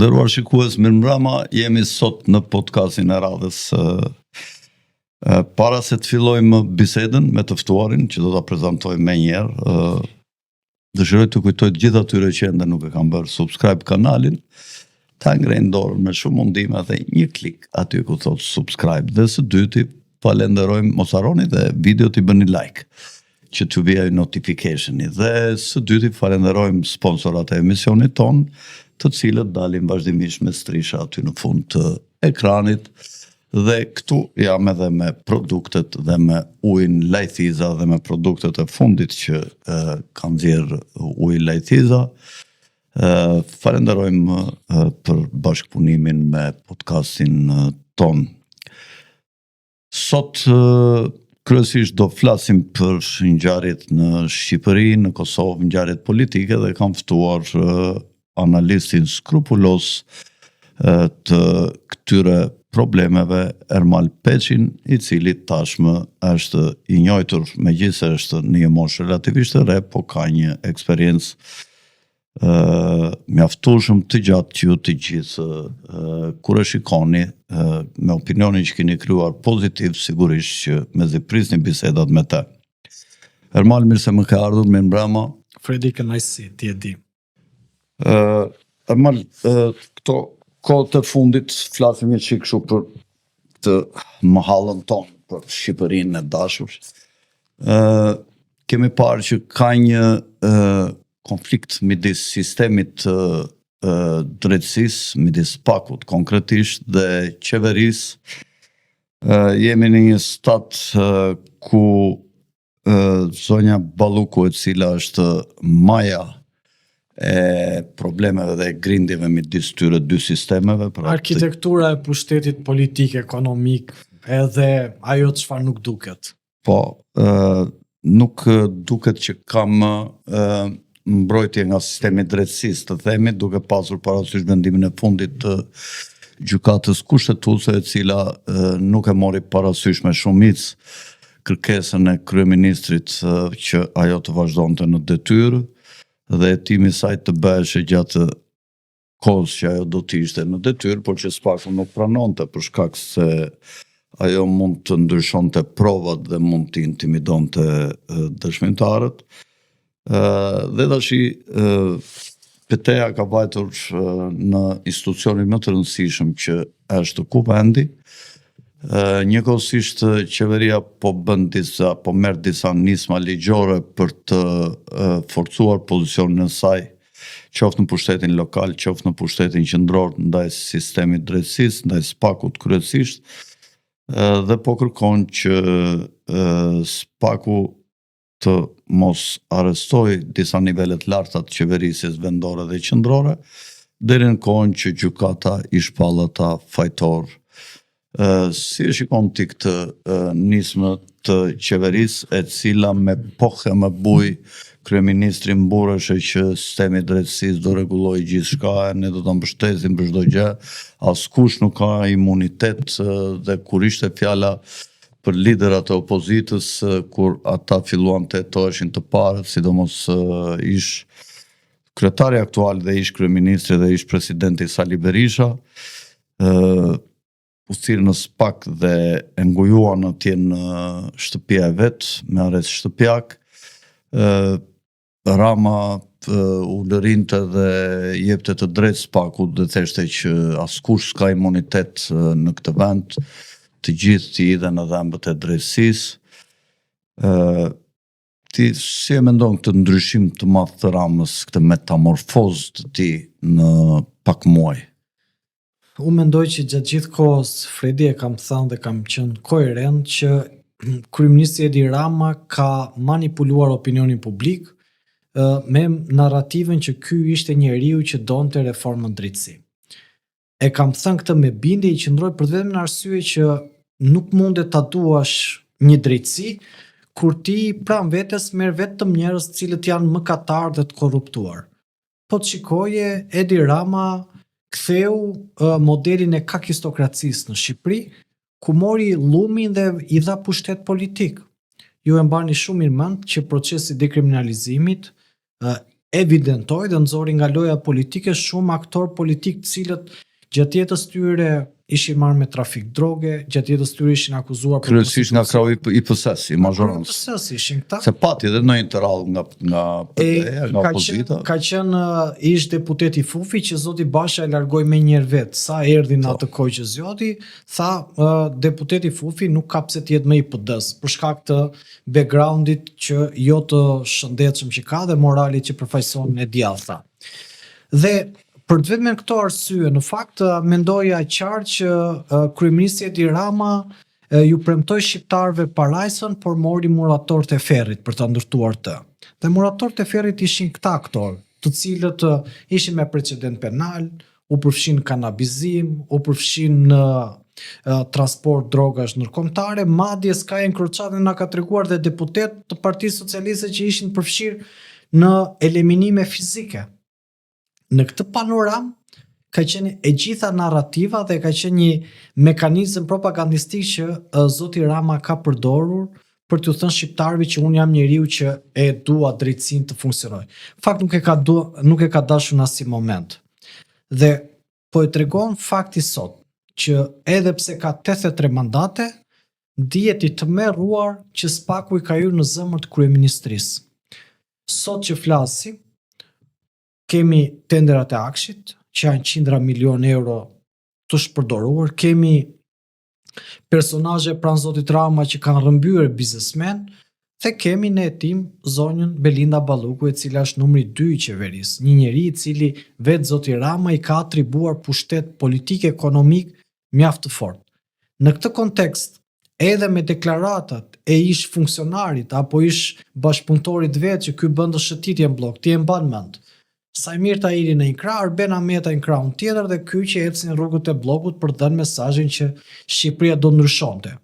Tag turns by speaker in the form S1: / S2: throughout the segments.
S1: Nderuar shikues, mirëmbrëma, jemi sot në podcastin e radhës. Para se të fillojmë bisedën me të ftuarin, që do ta prezantoj më njëherë, dëshiroj të kujtoj të gjithë atyre që ende nuk e kanë bërë subscribe kanalin, ta ngrejnë dorën me shumë mundime dhe një klik aty ku thot subscribe. Dhe së dyti, falenderojmë, mos harroni dhe video t'i bëni like, që t'ju vijë notificationi. Dhe së dyti, falenderojmë sponsorat e emisionit ton, të cilët dalin vazhdimisht me strisha aty në fund të ekranit, dhe këtu jam edhe me produktet dhe me ujin Lajthiza dhe me produktet e fundit që kanë nxjerrë uji Lajthiza. Falenderojmë për bashkëpunimin me podcastin ton. Sot kryesisht do flasim për ngjarjet në Shqipëri, në Kosovë, ngjarjet politike, dhe kam ftuar analistin skrupulos të këtyre problemeve, Ermal Peçin, i cili tashmë është i njohur, megjithëse është në një moshë relativisht e re, po ka një eksperiencë mjaftueshëm të gjatë që ju të gjithë kur e shikoni me opinionin që keni krijuar pozitiv, sigurisht që mezi prisni bisedat me të. Ermal, mirë se më ke ardhur, mirëmbrëma.
S2: Fredi, kënaqësi, ti e di.
S1: Ermal, këto kohët e fundit flasim një çik kështu për të mahallën tonë, për Shqipërinë e dashur. Kemi parë që ka një konflikt midis sistemit të drejtësisë, midis pakut konkretisht dhe qeverisë. Jemi në një stat ku zonja Balluku, e cila është maja e problemeve dhe grindjeve midis tyre dy sistemeve.
S2: Arkitektura e pushtetit politik, ekonomik, edhe ajo çfarë nuk duket.
S1: Po, nuk duket që kam mbrojtje nga sistemi i drejtësisë, të themi, duke pasur parasysh vendimin e fundit të gjykatës kushtetuese, e cila nuk e mori parasysh me shumicë kërkesën e kryeministrit që ajo të vazhdonte në detyrë, dhe hetimi i saj të bëhej gjatë kohës që ajo do të ishte në detyrë, por që s'paku nuk pranonte për shkak se ajo mund të ndryshonte provat dhe mund të intimidonte dëshmitarët. Dhe tash PT-ja ka vajtur në institucionin më të rëndësishëm që është kuvendi. Njëkohësisht qeveria po merr disa nisma ligjore për të forcuar pozicionin e saj, qoftë në pushtetin lokal, qoftë në pushtetin qendror, ndaj sistemit drejtësisë, ndaj SPAK-ut kryesisht, dhe po kërkon që SPAK-u të mos arrestoj disa nivele të larta të qeverisjes vendore dhe qendrore, deri në kohën që gjykata i shpall ata fajtor. Si e shikon ti këtë nismë të qeverisë, e cila me pohë me buj kryeministri mbureshë që sistemi i drejtësisë do rregullojë gjithçka, ne do ta mbështesim për çdo gjë, askush nuk ka imunitet, dhe kur ishte fjala për liderat e opozitës, kur ata filluan të hetoheshin të parët, sidomos ish kryetari aktual dhe ish kryeministri dhe ish presidenti Sali Berisha, u thirrën në SPAK dhe e ngujuan atje në shtëpia e vet me arrest shtëpiak. Rama u lërinte dhe jepte të drejtë SPAK-ut dhe theshte që askush s'ka imunitet në këtë vend, të gjithë të hidhen në dhëmbët e drejtësisë. Ti si e mendon këtë ndryshim të madh të Ramës, këtë metamorfozë të tij në pak muaj?
S2: Unë mendoj që gjatë gjithë kohës, Fredi, e kam thënë dhe kam qenë koherent që kryeministri Edi Rama ka manipuluar opinionin publik me narrativën që ky ishte njeriu që donte reformën drejtësi. E kam thënë këtë me bindje, i qëndroj për vetëm në arsye që nuk mundet ta duash një drejtësi kur ti pranë vetes merr vetëm njerëz të cilët janë mëkatar dhe të korruptuar. Po të shikoje, Edi Rama ktheu modelin e kakistokracisë në Shqipëri, ku mori llumin dhe i dha pushtet politik. Ju e mbani shumë mirë mend që procesi dekriminalizimit evidentoi dhe nxori nga loja politike shumë aktor politik të cilët gjatë jetës tyre ishin marrë me trafik droge, gjatë jetës tyre ishin akuzuar për
S1: kryesisht nga krahu i PS-s, i mazhorancës.
S2: PS-s ishin këta.
S1: Se pati edhe në interall nga PD-ja, nga opozita.
S2: Ka qenë ish deputeti Fufi që zoti Basha e largoi me njëherë vet. Sa erdhi në atë kohë që zgjoti, tha deputeti Fufi nuk ka pse të jetë më i PD-s për shkak të backgroundit që jo të shëndetshëm që ka dhe moralit që përfaqëson e djallë tha. Dhe për të vetëm këto arsye, në fakt mendoja qartë që kryeministri Edi Rama ju premtoi shqiptarëve parajsën, por mori muratorët e ferrit për ta ndërtuar të. Dhe muratorët e ferrit ishin këta aktorë, të cilët ishin me precedent penal, u përfshin kanabizim, u përfshin në transport drogash ndërkombëtare, madje Skajen Kroçani na ka treguar dhe deputet të Partisë Socialiste që ishin përfshirë në eliminime fizike. Në këtë panoram ka qenë e gjitha narrativa dhe ka qenë një mekanizëm propagandistik që zoti Rama ka përdorur për t'u thënë shqiptarëve që unë jam njeriu që e dua drejtësinë të funksionoj. Fakt nuk e ka dashur në asnjë moment. Dhe po e tregon fakti sot që edhe pse ka 83 mandate, dihet i tmerruar që spaku i ka hyrë në zemër të kryeministrisë. Sot që flasim, kemi tenderat e Akshit, që janë qindra milion euro të shpërdoruar, kemi personazhe pranë zotit Rama që kanë rrëmbyer biznesmen, dhe kemi në hetim zonjën Belinda Balluku, e cila është numri 2 i qeverisë, një njeri i cili vetë zoti Rama i ka atribuar pushtet politik ekonomik mjaft të fortë. Në këtë kontekst, edhe me deklaratat e ish funksionarit apo ish bashkëpunëtorit vetë që ky bën shëtitje në blok, ti e mban mend. Sajmir Tahiri në një krah, Arben Ahmeta në krahun tjetër dhe ky që ecën rrugët e bllokut për dhënë mesazhin që Shqipëria do ndryshonte.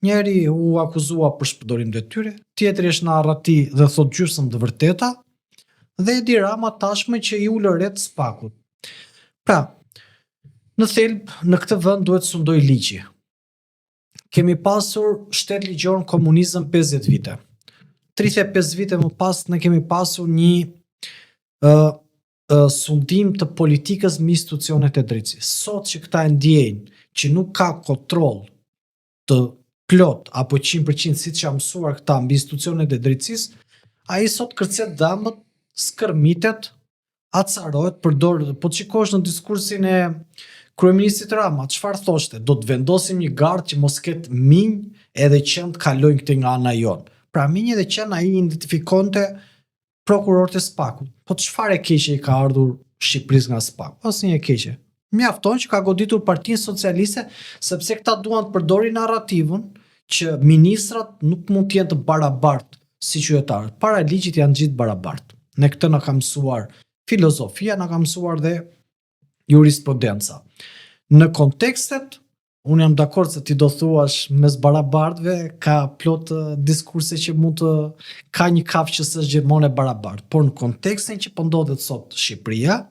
S2: Njëri u akuzua për shpërdorim detyre, tjetri është në arrati dhe thot gjysmë të vërteta, dhe Edi Rama tashmë që i ulë ret spakut. Pra, në thelb në këtë vend duhet sundoj ligji. Kemi pasur shtet ligjor në komunizëm 50 vite. 35 vite më pas ne kemi pasur një sundim të politikës me institucionet e drejtësisë. Sot që këta e ndjejnë që nuk ka kontroll të plot apo 100% siç ka mësuar këta mbi institucionet e drejtësisë, ai sot kërcet dëmët, skërmitet, acarohet, përdoret. Po shikosh në diskursin e kryeministit Rama, çfarë thoshte? Do të vendosim një gardë që mos ketë minj edhe qenë të kalojnë këtej nga ana jon. Pra minj edhe qenë ai identifikonte prokurorët e spakut. Po çfarë e keqe i ka ardhur Shqipërisë nga spaku? Asnjë e keqe. Mjafton që ka goditur Partinë Socialiste sepse këta duan të përdorin narrativën që ministrat nuk mund të jenë të barabartë si qytetarët. Para ligjit janë gjithë barabartë. Ne këtë na ka mësuar filozofia, na ka mësuar dhe jurisprudenca. Në kontekstet, unë jam dakord se ti do thuash mes barabartëve ka plot diskurse që mund të ka një kafshë që s'është gjithmonë e barabartë, por në kontekstin që po ndodhet sot Shqipëria,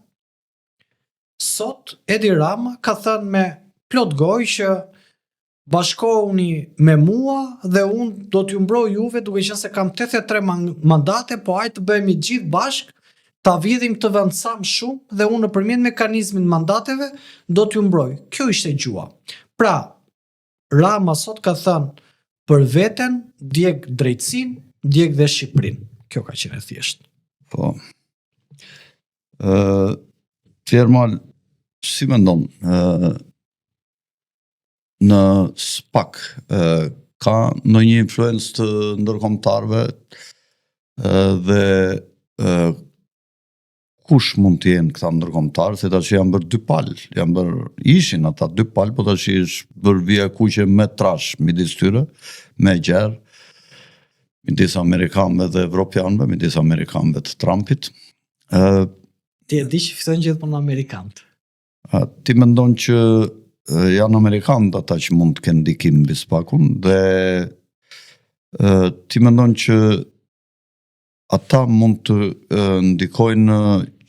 S2: sot Edi Rama ka thënë me plot gojë që bashkohuni me mua dhe unë do t'ju mbroj juve duke qenë se kam 83 mandate, po hajde të bëhemi gjithë bashkë, ta vidhim të vend sa më shumë dhe unë nëpërmjet mekanizmin mandateve do t'ju mbroj. Kjo ishte gjua. Pra, Rama sot ka thënë për veten, djeg drejtësinë, djeg dhe Shqipërinë. Kjo ka qenë thjesht.
S1: Po. Tjermal, si mendon, në SPAK ka ndonjë influencë të ndërkombëtarëve dhe kush mund të jenë këta ndërkombëtarë, se tash janë bërë dy palë, ishin ata dy palë, po tash është bërë vija kuqe me trash midis tyre, me gjerë, midis amerikanëve dhe evropianëve, midis amerikanëve të Trumpit.
S2: Ti e di që fitojnë gjithmonë amerikanët.
S1: Ti mendon që janë amerikanët ata që mund të kenë ndikim mbi SPAK-un dhe ti mendon që ata mund të ndikojnë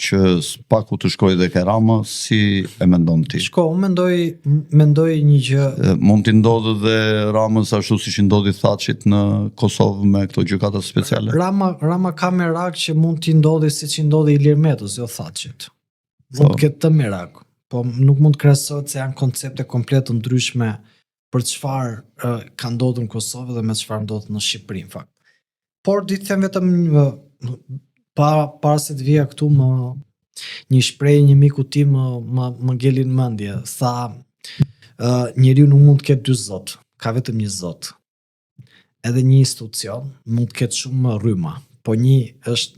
S1: që SPAK-u të shkojë dhe ke Rama, si e mendon ti?
S2: Shko, unë mendoj një gjë.
S1: Mund t'i ndodhë dhe Ramës ashtu si që ndodhi Thachit në Kosovë me këto gjykata speciale?
S2: Rama ka merak që mund t'i ndodhi si që ndodhi Ilir Metës, jo Thachit. Mund të ketë të merak, po nuk mund të krahasohet se janë koncepte komplet të ndryshme për çfarë ka ndodhur në Kosovë dhe me çfarë ndodh në Shqipëri në fakt. Por di të them vetëm para se të vija këtu një shprehje një miku tim më ngeli në mendje, tha njeriu nuk mund të ketë dy zot, ka vetëm një zot. Edhe një institucion mund të ketë shumë rryma, po një është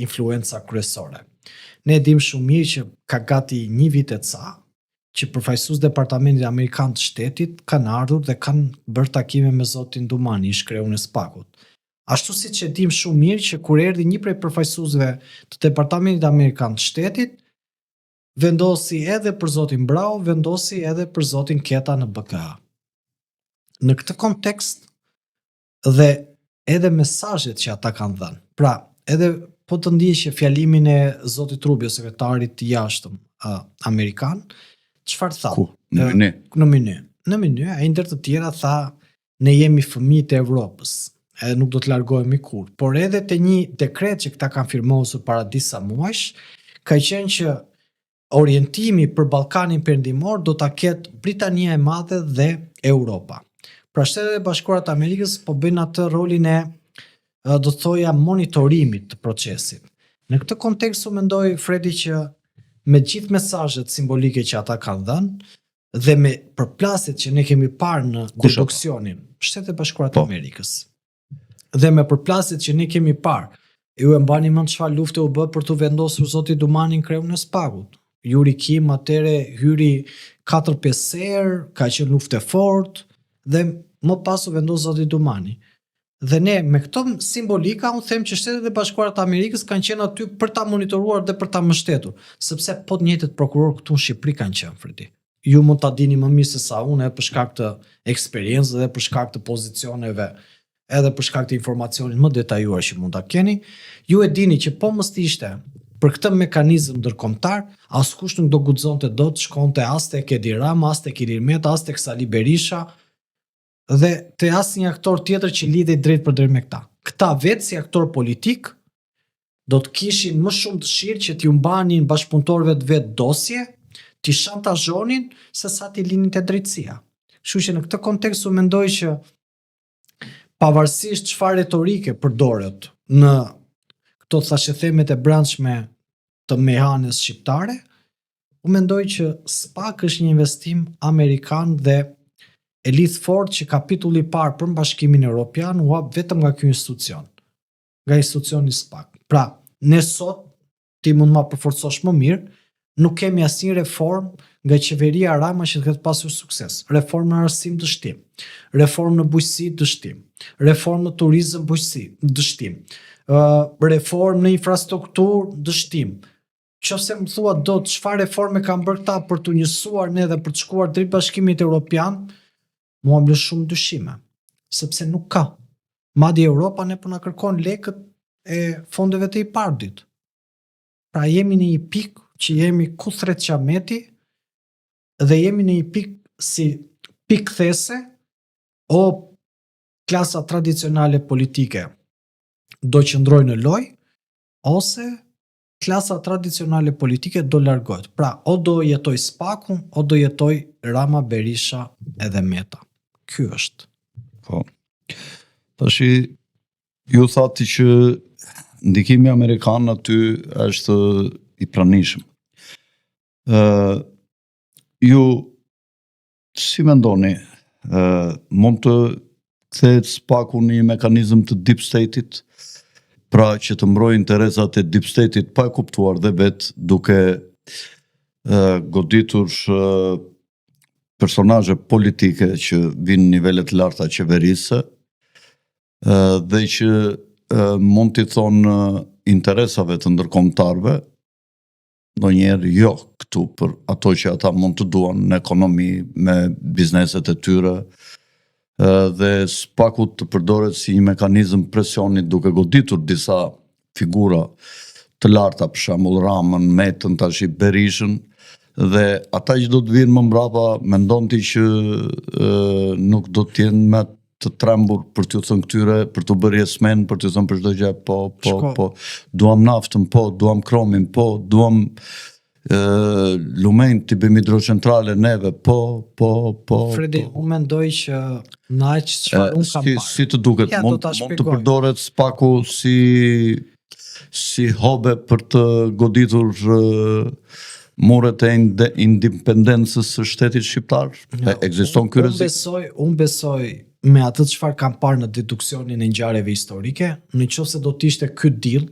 S2: influenca kryesore. Ne dim shumë mirë që ka gati një vit e ca që përfaqësues departamentit amerikan të shtetit kanë ardhur dhe kanë bërë takime me zotin Dumani, ish kreun e SPAK-ut. Ashtu si që dim shumë mirë që kur erdhi një prej përfaqësuesve të departamentit amerikan të shtetit, vendosi edhe për zotin Brau, vendosi edhe për zotin Keta në BKA. Në këtë kontekst dhe edhe mesazhet që ata kanë dhënë. Pra, edhe po të ndiqje fjalimin e zotit Rubio, sekretarit të jashtëm amerikan, çfarë tha?
S1: Ku? Në meny.
S2: Në meny, ai ndër të tjera tha, ne jemi fëmijët e Evropës, edhe nuk do të largohemi kur. Por edhe te një dekret që këta kanë firmosur para disa muajsh, ka qenë që orientimi për Ballkanin Perëndimor do ta ketë Britania e Madhe dhe Europa. Pra Shtetet e Bashkuara të Amerikës po bëjnë atë rolin e do të thoja monitorimit të procesit. Në këtë kontekst u mendoj Fredi që me gjithë mesazhet simbolike që ata kanë dhënë dhe me përplasjet që ne kemi parë në deduksionin Shtetet e Bashkuara të Amerikës dhe me përplasjet që ne kemi parë, ju e mbani mend çfarë lufte u bë për të vendosur zoti Dumani në kreun e SPAK-ut. Yuri Kim atëre hyri 4-5 herë, ka qenë luftë e fortë dhe më pas u vendos zoti Dumani. Dhe ne me këto simbolika unë them që Shtetet e Bashkuara të Amerikës kanë qenë aty për ta monitoruar dhe për ta mbështetur, sepse po të njëjtët prokuror këtu në Shqipëri kanë qenë, Fredi. Ju mund ta dini më mirë se sa unë edhe për shkak të eksperiencës dhe për shkak të pozicioneve, edhe për shkak të informacionit më detajuar që mund ta keni. Ju e dini që po mos ishte për këtë mekanizëm ndërkombëtar, askush nuk do guxonte dot të shkonte as tek Edi Rama, as tek Ilir Meta, as tek Sali Berisha dhe te asnjë aktor tjetër që lidhej drejt për drejt me këta. Këta vetë si aktor politik do të kishin më shumë dëshirë që t'ju mbanin bashkëpunëtorëve të vet dosje, t'i shantazhonin se sa t'i linin te drejtësia. Kështu që në këtë kontekst u mendoj që pavarësisht çfarë retorike përdoret në këto thashëthemet e brendshme të mehanes shqiptare, u mendoj që SPAK është një investim amerikan dhe e lidh fort që kapitulli i parë për Bashkimin Evropian u hap vetëm nga ky institucion, nga institucioni SPAK. Pra, ne sot ti mund ma përforcosh më mirë, nuk kemi asnjë reformë nga qeveria Rama që të ketë pasur sukses. Reformë në arsim dështim, reformë në bujqësi dështim, reformë në turizëm bujqësi dështim, reformë në infrastrukturë dështim. Qofse më thua do të çfarë reforme kanë bërë këta për të njësuar ne dhe për të shkuar drejt Bashkimit Evropian, mua më lë shumë dyshime, sepse nuk ka. Madje Europa ne po na kërkon lekët e fondeve të IPARD-it. Pra jemi në një pikë që jemi kundrejt qameti dhe jemi në një pikë si pikë kthese o klasa tradicionale politike do qëndrojë në lojë ose klasa tradicionale politike do largohet. Pra, o do jetoj SPAK-u, o do jetoj Rama, Berisha edhe Meta. Ky është.
S1: Po. Tashi ju thati që ndikimi amerikan aty është i pranishëm. Ju si mendoni, mund të kthehet SPAK-u në një mekanizëm të deep state-it, pra që të mbrojë interesat e deep state-it pa e kuptuar dhe vetë duke goditur personazhe politike që vinë nivelet larta qeverisë dhe që mund t'i thonë interesave të ndërkombëtarëve, ndonjëherë jo këtu për ato që ata mund të duan në ekonomi me bizneset e tyre, dhe SPAK-u të përdoret si një mekanizëm presionit duke goditur disa figura të larta, për shembull Ramën, Metën, tash Berishën, dhe ata që do të vinë më mbrapa mendon ti që nuk do të jenë me të trembur për t'ju thënë këtyre, për t'u bërë jesmen, për t'ju thënë për çdo gjë, po, duam naftën, po, duam kromin, po, duam lumen t'i bëjmë hidrocentrale neve, po.
S2: Fredi, unë mendoj që në aq çfarë unë kam parë.
S1: Si të duket, mund të përdoret spaku si hobe për të goditur muret e independencës së shtetit shqiptar? Ekziston ky rrezik?
S2: Unë besoj me atë çfarë kam parë në deduksionin e ngjarjeve historike, nëse do të ishte ky deal,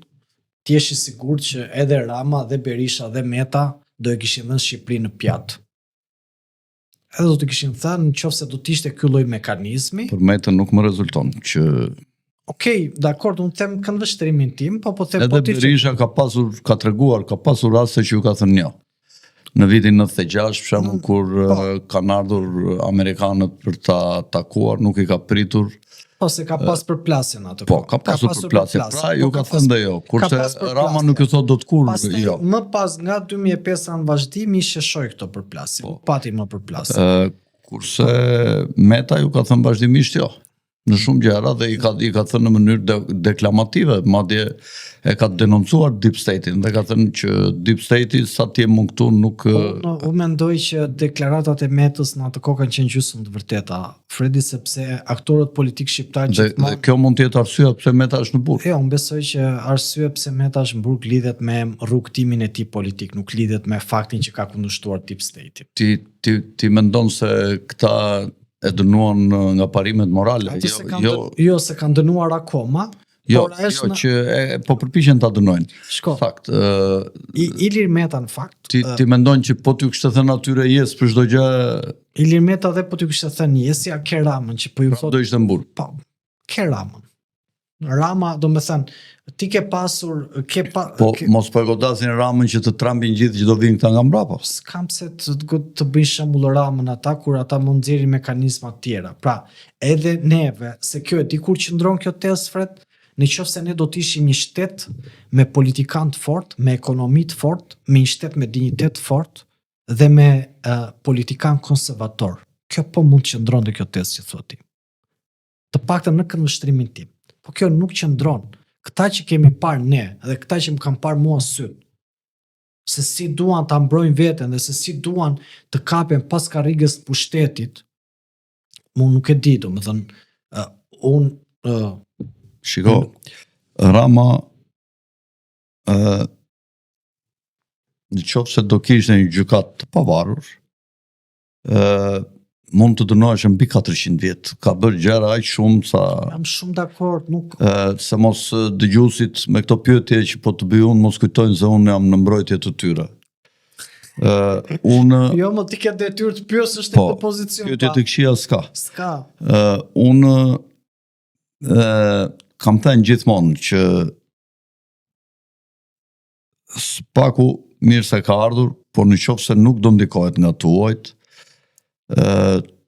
S2: ti je i sigurt që edhe Rama dhe Berisha dhe Meta do e kishin dhënë Shqipërinë në pjatë. Edhe do të kishin thënë nëse do të ishte ky lloj mekanizmi.
S1: Për Metën nuk më rezulton që
S2: Okej, dakord, unë them këndvështrimin tim, po them
S1: edhe Berisha ka treguar, ka pasur raste që ju ka thënë jo. Në vitin 96, për shembull, kur kanë ardhur amerikanët për ta takuar, nuk i ka pritur.
S2: Po se ka pas përplasjen atë.
S1: Po, ka pasur përplasje. Pra, ju ka thënë dhe jo. Kurse Rama nuk ju thot do të kur jo.
S2: Më pas nga 2005 në vazhdim i sheshoj këto përplasje. Pati më përplasje.
S1: Kurse Meta ju ka thënë vazhdimisht jo. Në shumë gjëra dhe i ka thënë në mënyrë deklamative, madje e ka denoncuar Deep State-in dhe ka thënë që Deep State-i sa ti më këtu nuk...
S2: Unë mendoj që deklaratat e Metës në atë kohë kanë qenë gjysmë të vërteta, Fredi, sepse aktorët politik shqiptar
S1: dhe kjo mund të jetë arsyeja pse Meta është në burg.
S2: Jo, unë besoj që arsyeja pse Meta është në burg lidhet me rrugtimin e tij politik, nuk lidhet me faktin që ka kundërshtuar Deep State-in.
S1: Ti mendon se këta e dënuan nga parimet morale?
S2: Jo, se kanë dënuar akoma.
S1: Jo, që po përpiqen ta dënojnë.
S2: Shko.
S1: Fakt.
S2: Ilir Meta në fakt.
S1: Ti mendon që po t'ju kishte thënë atyre jes për çdo gjë?
S2: Ilir Meta dhe po t'ju kishte thënë jesja ke Ramën që po ju thotë.
S1: Do ishte në burg.
S2: Po. Ke Ramën. Rama, do me thënë, ti ke pasur...
S1: mos po e godasin Ramën që të trambin gjithë që do vinë këta nga mbrapa.
S2: S'kam se të bëjnë shembull Ramën ata, kur ata mund nxjerrin mekanizma të tjera. Pra, edhe neve, se kjo e di kur qëndron kjo tezë, Fred, nëse ne do të ishim një shtet me politikan të fort, me ekonomi të fort, me një shtet me dinjitet të fort dhe me politikan konservator. Kjo po mund të qëndron dhe kjo tezë që thua ti. Të paktën në këndvështrimin tim. Po kjo nuk qëndron. Këta që kemi parë ne dhe këta që më kanë parë mua syt, se si duan ta mbrojnë veten dhe se si duan të kapen pas karrigës të pushtetit, unë nuk e di, domethënë,
S1: shiko, Rama në qoftë se do kishte një gjykat të pavarur, mund të dënohesh mbi 400 vjet. Ka bërë gjëra aq shumë sa...
S2: Jam shumë dakord, nuk...
S1: Se mos dëgjuesit me këto pyetje që po të bëj unë, mos kujtojnë se unë jam në mbrojtje të tyre.
S2: Jo, më ti ke detyrë të pyesësh tek opozicion.
S1: Pyetje të këqija s'ka.
S2: S'ka.
S1: Unë kam thënë gjithmonë që spaku mirë se ka ardhur, por në qoftë se nuk do ndikohet nga tuajt,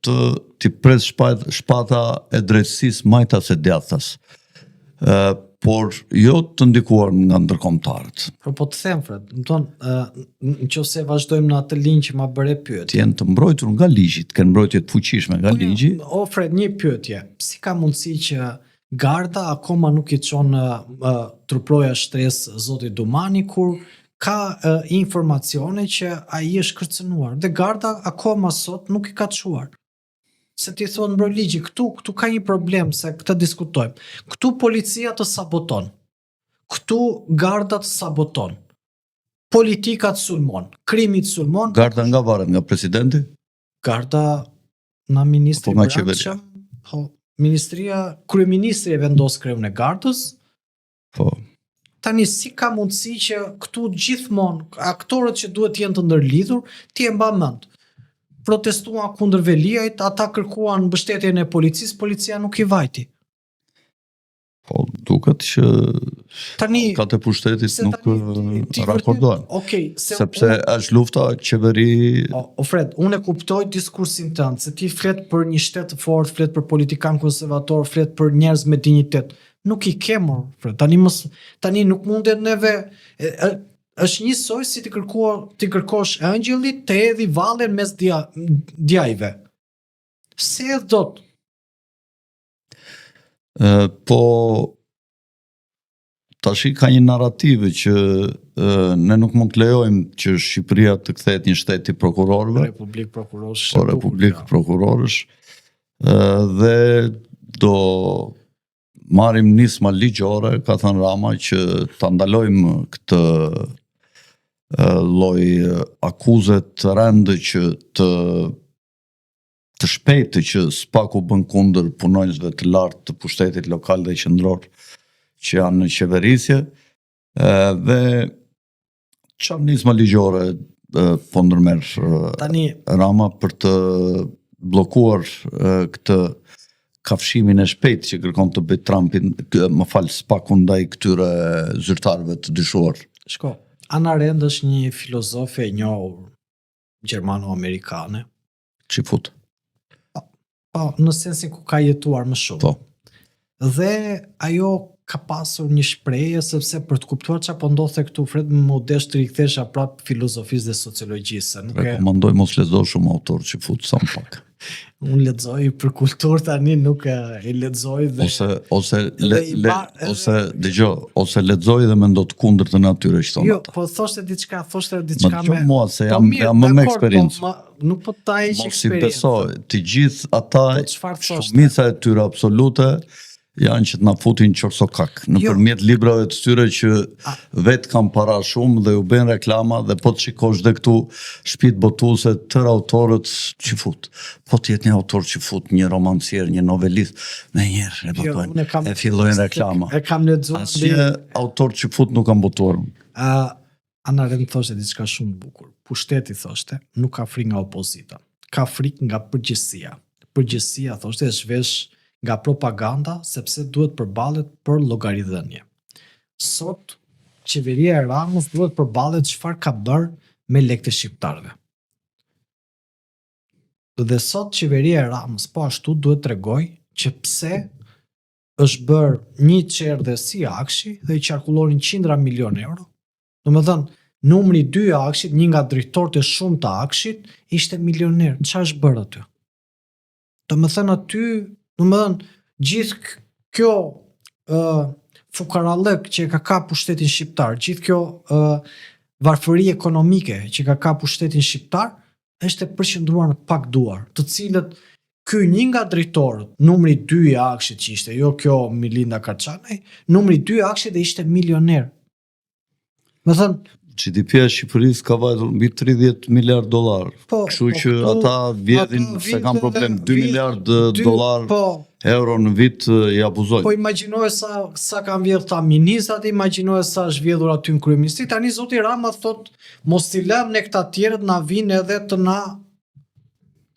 S1: ti pres shpata e drejtësisë majtas e djathtas, por jo të ndikuar nga ndërkombëtarët.
S2: Po të them, Fred, nëse vazhdojmë në atë linjë që ma bëre pyetje.
S1: Ti janë të mbrojtur nga ligji, të kenë mbrojtje të fuqishme nga ligji.
S2: O Fred, një pyetje. Si ka mundësi që garda akoma nuk i çon truploja shtres zoti Dumani, kur ka informacione që ai është kërcënuar dhe garda akoma sot nuk i ka çuar. Se ti thon mbroj ligji, këtu ka një problem, se këtë diskutojmë. Këtu policia të saboton. Këtu garda të saboton. Politika të sulmon, krimi të sulmon.
S1: Garda nga varet, nga presidenti?
S2: Garda nga ministri Brendshëm. Ministria, kryeministri e vendos kreun e gardës.
S1: Po.
S2: Tani si ka mundësi që këtu gjithmonë aktorët që duhet jenë të ndërlidhur, ti e mba mend. Protestuan kundër Veliajt, ata kërkuan mbështetjen e policisë, policia nuk i vajti.
S1: Po, duket që
S2: tani
S1: ka të pushtetit nuk rakordohen. Sepse është lufta qeveri...
S2: Fred, unë e kuptoj diskursin tënd, se ti flet për një shtet të fort, flet për politikan konservator, flet për njerëz me dinjitet. nuk i kemur. Tani nuk mundet neve është njësoj si ti kërkosh ëngjëllit të hedhi vallen mes djajve. Se edhe dot.
S1: Po tash ka një narrativë që ne nuk mund të lejojmë që Shqipëria të kthehet një shtet i prokurorëve,
S2: Republikë prokurorësh.
S1: po Republikë prokurorësh, dhe do marrim nisma ligjore, ka thënë Rama, që ta ndalojmë këtë lloj akuze të rëndë që të shpejtë që SPAK u bën kundër punonjësve të lartë të pushtetit lokal dhe qendror që janë në qeverisje, dhe çfarë nisma ligjore po ndërmerr
S2: Tani
S1: Rama për të bllokuar këtë kafshimin e shpejt që kërkon të bëj Trumpin, SPAK-u ndaj këtyre zyrtarëve të dyshuar.
S2: shko, Hannah Arendt është një filozofe e njohur gjermano-amerikane.
S1: Çifut.
S2: Po, në sensin ku ka jetuar më shumë.
S1: Po.
S2: Dhe ajo ka pasur një shprehje sepse për të kuptuar çfarë po ndodhte këtu, Fred, më desh të rikthesha prap filozofisë dhe sociologjisë.
S1: Rekomandoj mos lexo shumë autor çifut sa më pak.
S2: Unë lexoj për kulturë tani, nuk e lexoj dhe
S1: ose lexoj dhe mendo të kundërtën atyre që thonë
S2: jo,
S1: ata.
S2: po thoshte diçka
S1: Me mua se jam më me eksperiencë.
S2: Nuk po ta heq
S1: Mos i
S2: eksperiencë.
S1: besoj, të gjithë ata,
S2: çfarë thoshte?
S1: shumica e tyre absolute janë që të na futin qorsokak nëpërmjet librave të tyre që vetë kanë para shumë dhe u bën reklama, dhe po të shikosh dhe këtu shtëpitë botuese tërë autorët që fut. Po të jetë një autor që fut, një romancier, një novelist, me njerë e botojnë, e fillojnë reklama.
S2: E kam lexuar.
S1: Asnjë autor që fut nuk kanë botuar.
S2: Hannah Arendt thoshte diçka shumë bukur. Pushteti, thoshte, nuk ka frikë nga opozita. Ka frikë nga përgjegjësia. Përgjegjësia, thoshte, është vesh nga propaganda, sepse duhet përballet për llogaridhënie. Sot qeveria e Ramës duhet përballet çfarë ka bërë me lekët e shqiptarëve. Dhe sot qeveria e Ramës po ashtu duhet tregoj që pse është bërë një çerdhe si Akshi dhe i qarkullonin qindra milion euro. Domethënë, numri 2 i Akshit, një nga drejtorët e shumtë të Akshit, ishte milioner. Çfarë është bërë aty? Domethënë aty, gjithë kjo fukarallëk që ka ka pushtetin shqiptar, gjithë kjo varfëri ekonomike që ka ka pushtetin shqiptar, është e përqendruar në pak duar, të cilët ky një nga drejtorët, numri 2 i Akshit që ishte, jo kjo Milinda Karçanaj, numri 2 i Akshit dhe ishte milioner. Me thënë,
S1: GDP-ja e Shqipërisë ka vajtur mbi 30 miliard dollar. Kështu që ata vjedhin se kanë problem 2 miliard dollar euro në vit i abuzojnë.
S2: Po imagjinoje sa kanë vjedhur ta ministrat, imagjinoje sa është vjedhur aty në kryeministri. Tani zoti Rama thot mos i lëm ne këta tjerët na vinë edhe të na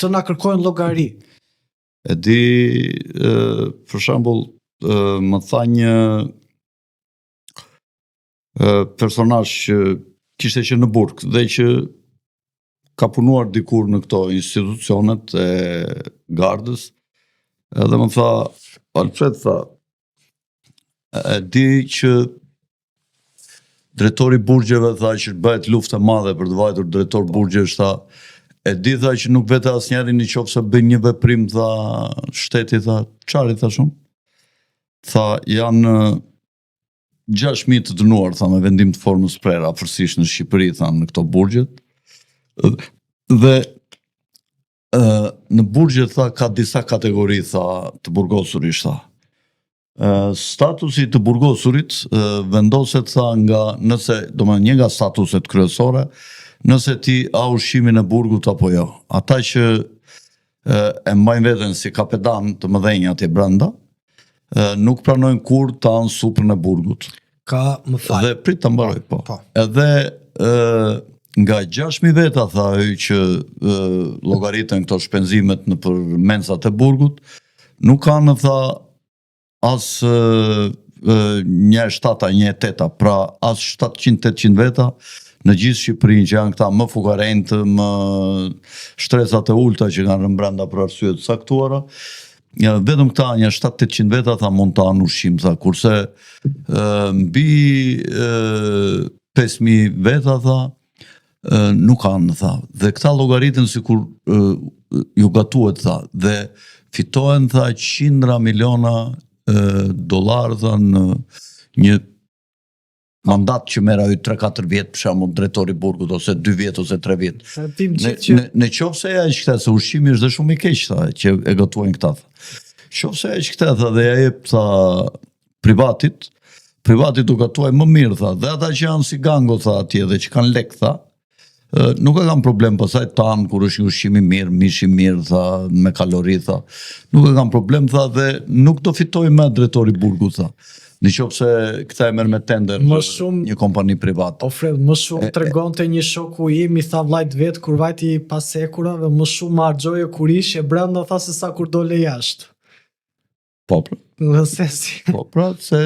S2: kërkojnë llogari.
S1: E di, për shembull, më tha një personazh që kishte qenë në burg dhe që ka punuar dikur në këto institucionet e gardës, edhe më tha, Alfred, tha, e di që drejtori burgjeve, tha, që bëhet luftë e madhe për të vajtur drejtor burgjesh, tha, e di, tha, që nuk vete asnjëri në qoftë se bën një veprim, tha, shteti, tha, çfarë, tha shumë? Tha, janë 6.000 të dënuar, tha, me vendim të formës prerë, afërsisht në Shqipëri, tha, në këto burgjet. Dhe në burgjet, tha, ka disa kategori, tha, të burgosurisht, tha. Statusi të burgosurit vendoset, tha, një nga statuset kryesore, nëse ti a ushqimin e burgut apo jo. Ata që e mbajnë veten si kapetan të mëdhenj atje brenda, nuk pranojnë kur të anë supën e burgut.
S2: Më fal.
S1: Dhe prit të mbaroj, po. Edhe nga 6.000 veta, tha, që llogaritën këto shpenzimet në për mensat e burgut, nuk kanë, tha, as 1/7, 1/8, pra as 700-800 veta në gjithë Shqipërinë, që janë këta më fukarentë, më shtresat e ulta që kanë rënë brenda për arsye të caktuara, vetëm këta një 700-800 veta tha mund të anë ushqim, tha, kurse mbi 5.000 veta tha nuk kanë, tha. Dhe këta llogaritën sikur ju gatuhet, tha, dhe fitohen, tha, qindra miliona dollar, tha, në një mandat që merr ai 3-4 vjet, për shembull drejtori i burgut, ose 2 vjet ose 3 vjet. Në qoftë se ja këtë, se ushqimi është dhe shumë i keq, tha, që e gatuajnë këta, tha. Qoftë se ja këtë, tha, dhe ja jep, tha, privatit u gatuaj më mirë, tha, dhe ata që janë si gango, tha, atje dhe që kanë lek, tha, nuk e kam problem pasaj tanë kur është një ushqimi mirë, mishi mirë, tha, me kalori, tha. Nuk e kam problem, tha, dhe nuk do fitoj me drejtori i burgut, tha. Në qoftë se këta e merr me tender një kompani private.
S2: O Fred, më shumë tregonte një shoku im, i tha vllajt vet kur vajti pas ekurave, më shumë harxhoje kur ishe brenda, tha, se sa kur dole jashtë.
S1: Po, pra.
S2: Në sensi.
S1: Po, pra, se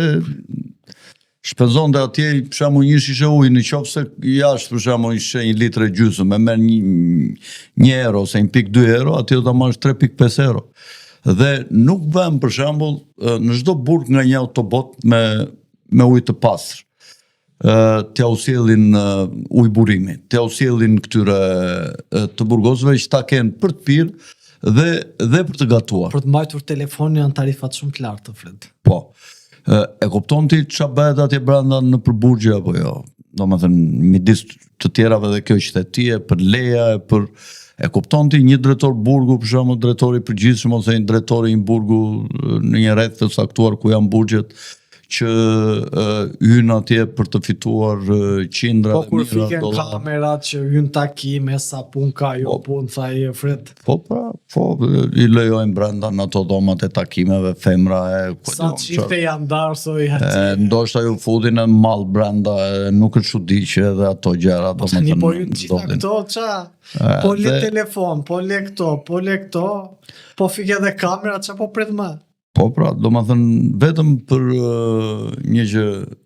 S1: shpenzonte atje, për shembull, një shishe ujë, në qoftë se jashtë, për shembull, ishe 1 litër e gjysmë, e merr 1 euro ose 1.2 euro, atje do ta marrësh 3.5 euro. Dhe nuk vëm, për shembull, në çdo burg nga një autobot me ujë të pastër. T'ja u sjellin ujë burimi, t'ja u sjellin këtyre të burgosëve që ta kenë për të pirë dhe për të gatuar.
S2: Për të mbajtur telefonin janë tarifat shumë të larta, Fred.
S1: Po. E kupton ti çfarë bëhet atje brenda në përburgje apo jo? Domethënë midis të tjerave dhe kjo qytetie, për leja, e kupton ti një drejtor burgu, për shembull drejtori i përgjithshëm ose një drejtori i një burgu në një rreth të saktuar ku janë burgjet që hyn atje për të fituar qindra
S2: po kur fiken kamerat që hyn takime, sa pun ka, jo pun, tha i Fred.
S1: Po pra, po i lejojnë brenda në ato domat e takimeve femra
S2: sa çifte janë darsoj atje.
S1: Ndoshta ju futin në mall brenda, nuk është çudi që edhe ato gjëra
S2: po tani po ju gjitha këto ça? Po le telefon, po le këto, po fike edhe kamera, ça po pret më?
S1: Po pra, do më thënë, vetëm për një gjë,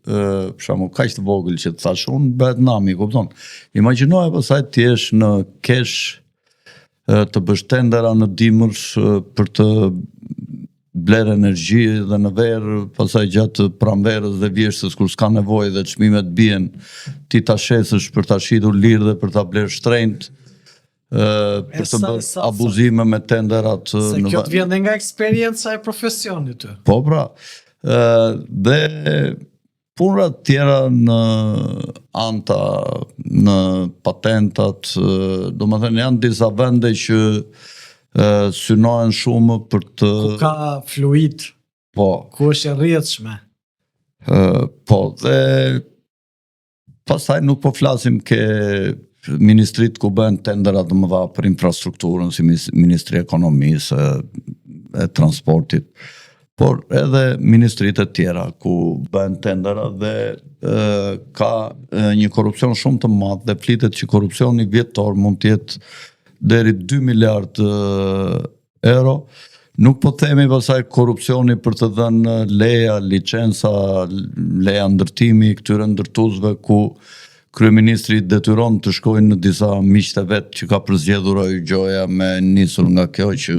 S1: për shembull, kaq të vogël që të thash unë, bëhet nami, kupton? Imagjinoje pastaj ti jesh në kesh të bësh tendera në dimër për të bler energji dhe në verë, pastaj gjatë pranverës dhe vjeshtës kur s'ka nevojë dhe çmimet bien, ti ta shesësh për ta shitur lirë dhe për ta bler shtrenjtë. Për të bërë abuzime me tenderat.
S2: Se kjo të vjen nga eksperienca e profesionit të.
S1: Po pra, dhe punrat tjera në anta, në patentat, do më thënë janë disa vende që synohen shumë për të...
S2: Ku ka fluid,
S1: po,
S2: ku është e rrjedhshme.
S1: Po, dhe pastaj nuk po flasim ke ministrit ku bën tenderat më dha për infrastrukturën, si Ministri Ekonomisë, e Transportit, por edhe ministrit e tjera ku bën tendera dhe ka një korrupsion shumë të madh dhe flitet që korrupsioni vjetor mund të jetë deri 2 miliard euro. Nuk po themi pasaj korrupsioni për të dhënë leja, licenca, leja ndërtimi këtyre ndërtuesve ku kryeministri detyron të shkojnë në disa miqtë vet që ka përzgjedhur ai gjoja me nisur nga kjo që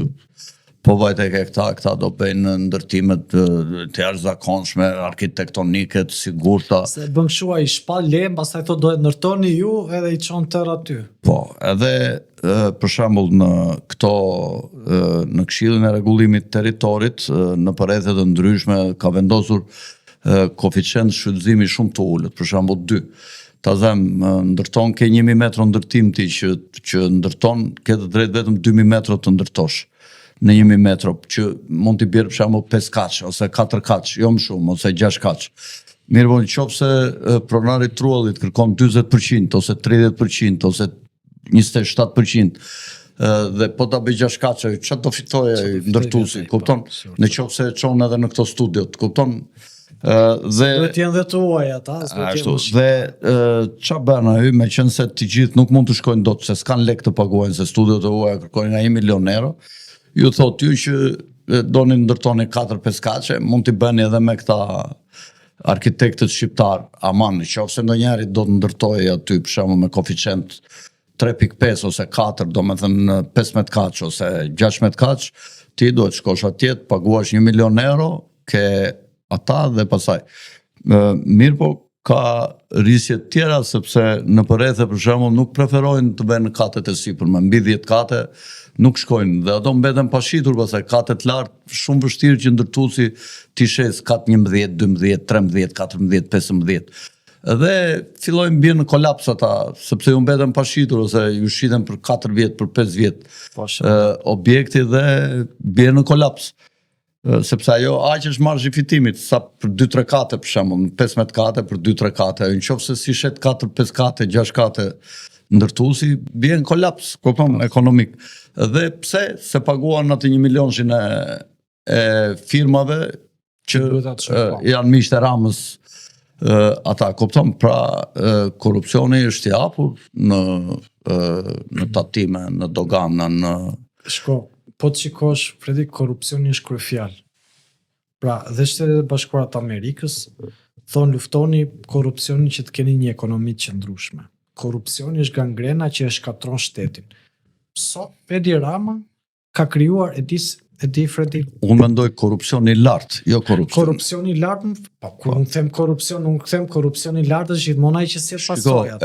S1: po vajte ke këta do bëjnë ndërtimet të jashtëzakonshme, arkitektonike, të sigurta. Se
S2: bën kështu ai shpal lem, pastaj thotë do e ndërtoni ju edhe i çon tërë aty.
S1: Po, edhe për shembull në këto në Këshillin e Rregullimit të Territorit në përrethe të ndryshme ka vendosur koeficient shfrytëzimi shumë të ulët, për shembull 2. Ta them, ndërton ke 1000 metro ndërtim ti që ndërton, ke të drejt vetëm 2000 metro të ndërtosh në 1000 metro, që mund t'i bjerë për shembull 5 kaç, ose 4 kaç, jo më shumë, ose 6 kaç. Mirë po në qoftë se pronari trullit kërkon 40%, ose 30%, ose 27%, dhe po ta bëj 6 kaç, çfarë do fitoje ndërtuesi, kupton? Në qoftë se çon edhe në këto studiot, kupton?
S2: Duhet jenë dhe të uaj ata.
S1: Dhe qa bërë ai, me qenë se të gjithë nuk mund të shkojnë dot, se s'kan lek të paguajnë, se studiot e uaja kërkojnë nga 1 milion euro, ju thot ju që doni ndërtoni 4-5 kaçe, mund t'i bëni edhe me këta arkitektët shqiptar, aman, nëse ndonjëri do të ndërtojë aty për shembull me koeficient 3.5 ose 4, do me thënë 15 kaç ose 16 kaç, ti duhet shkosh atje, të paguash 1 milion euro, ke ata dhe pasaj. Mirë po, ka rrisje tjera, sepse në përrethe, për shembull, nuk preferojnë të bëjnë katet e sipërme, mbi 10 kate nuk shkojnë, dhe ato mbeten pashitur, pasaj katet lartë, shumë vështirë që ndërtuesi t'i shes kat 11, 12, 13, 14, 15. Dhe fillojnë bjerë në kolaps ata, sepse ju mbeten pashitur, ose ju shiten për 4 vjet, për 5 vjet objekti dhe bjerë në kolaps. Sepse ajo aq është marrësh i fitimit, sa për 2-3 kate për shembull, 15 kate për 2-3 kate, në qoftë se si shet 4-5 kate, 6 kate ndërtuesi, bie në kolaps, kupton, ekonomik. Dhe pse se paguan atë 1 milionshin e firmave që janë miqtë e Ramës, ata, kupton, pra korrupsioni është i hapur në tatime, në dogana, në
S2: po të shikosh, Fredi, korrupsioni është kryefjalë. Pra, dhe Shtetet e Bashkuara të Amerikës thonë luftoni korrupsionin që të keni një ekonomi të qëndrueshme. Korrupsioni është gangrena që e shkatron shtetin. Sot Edi Rama ka krijuar e di Fredi.
S1: Unë mendoj korrupsioni i lartë, jo korrupsioni.
S2: Korrupsioni i lartë, po kur unë them korrupsion, unë them korrupsioni i lartë është gjithmonë ai që sjell pasojat.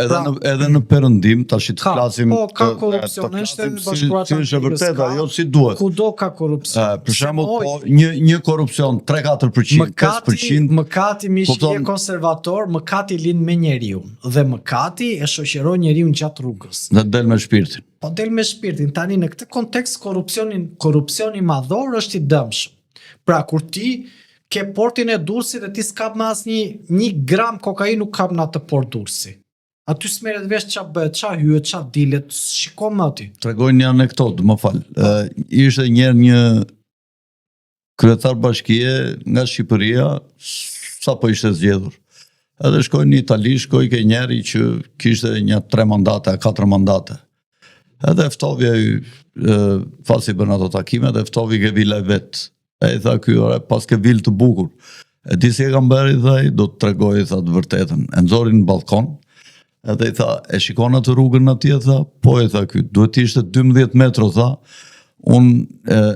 S1: Edhe në perëndim tash të flasim.
S2: Po ka korrupsion në Shtetet e Bashkuara të
S1: Amerikës. Është vërtet ajo si duhet.
S2: Kudo ka korrupsion.
S1: Për shembull, po një korrupsion 3-4%, 5%.
S2: Mëkati mishi je konservator, mëkati lind me njeriu dhe mëkati e shoqëron njeriu gjatë rrugës.
S1: Dhe del me shpirtin.
S2: Po del me shpirtin. Tani në këtë kontekst korrupsioni madhor është i dëmshëm. Pra kur ti ke portin e Durrësit dhe ti s'kap me asnjë 1 gram kokainë nuk kap në atë port Durrësi. Aty s'merret vesh ç'a bëhet, ç'a hyet, ç'a dilet, shiko më aty.
S1: Tregoj një anekdotë, më fal. Ishte një kryetar bashkie nga Shqipëria, sapo ishte zgjedhur. Edhe shkoi në Itali, shkoi ke njeri që kishte një 3 mandate, 4 mandate. Edhe ftovi ai fasi bën ato takime dhe ftovi ke vila e vet. E i tha ky, pas ke vilë të bukur. E di si e kam bërë, i tha, do të tregoj, i tha, të vërtetën. E nxorin në balkon, edhe i tha, e shikon atë rrugën atje, tha, po i tha ky, duhet ishte 12 metro, tha, unë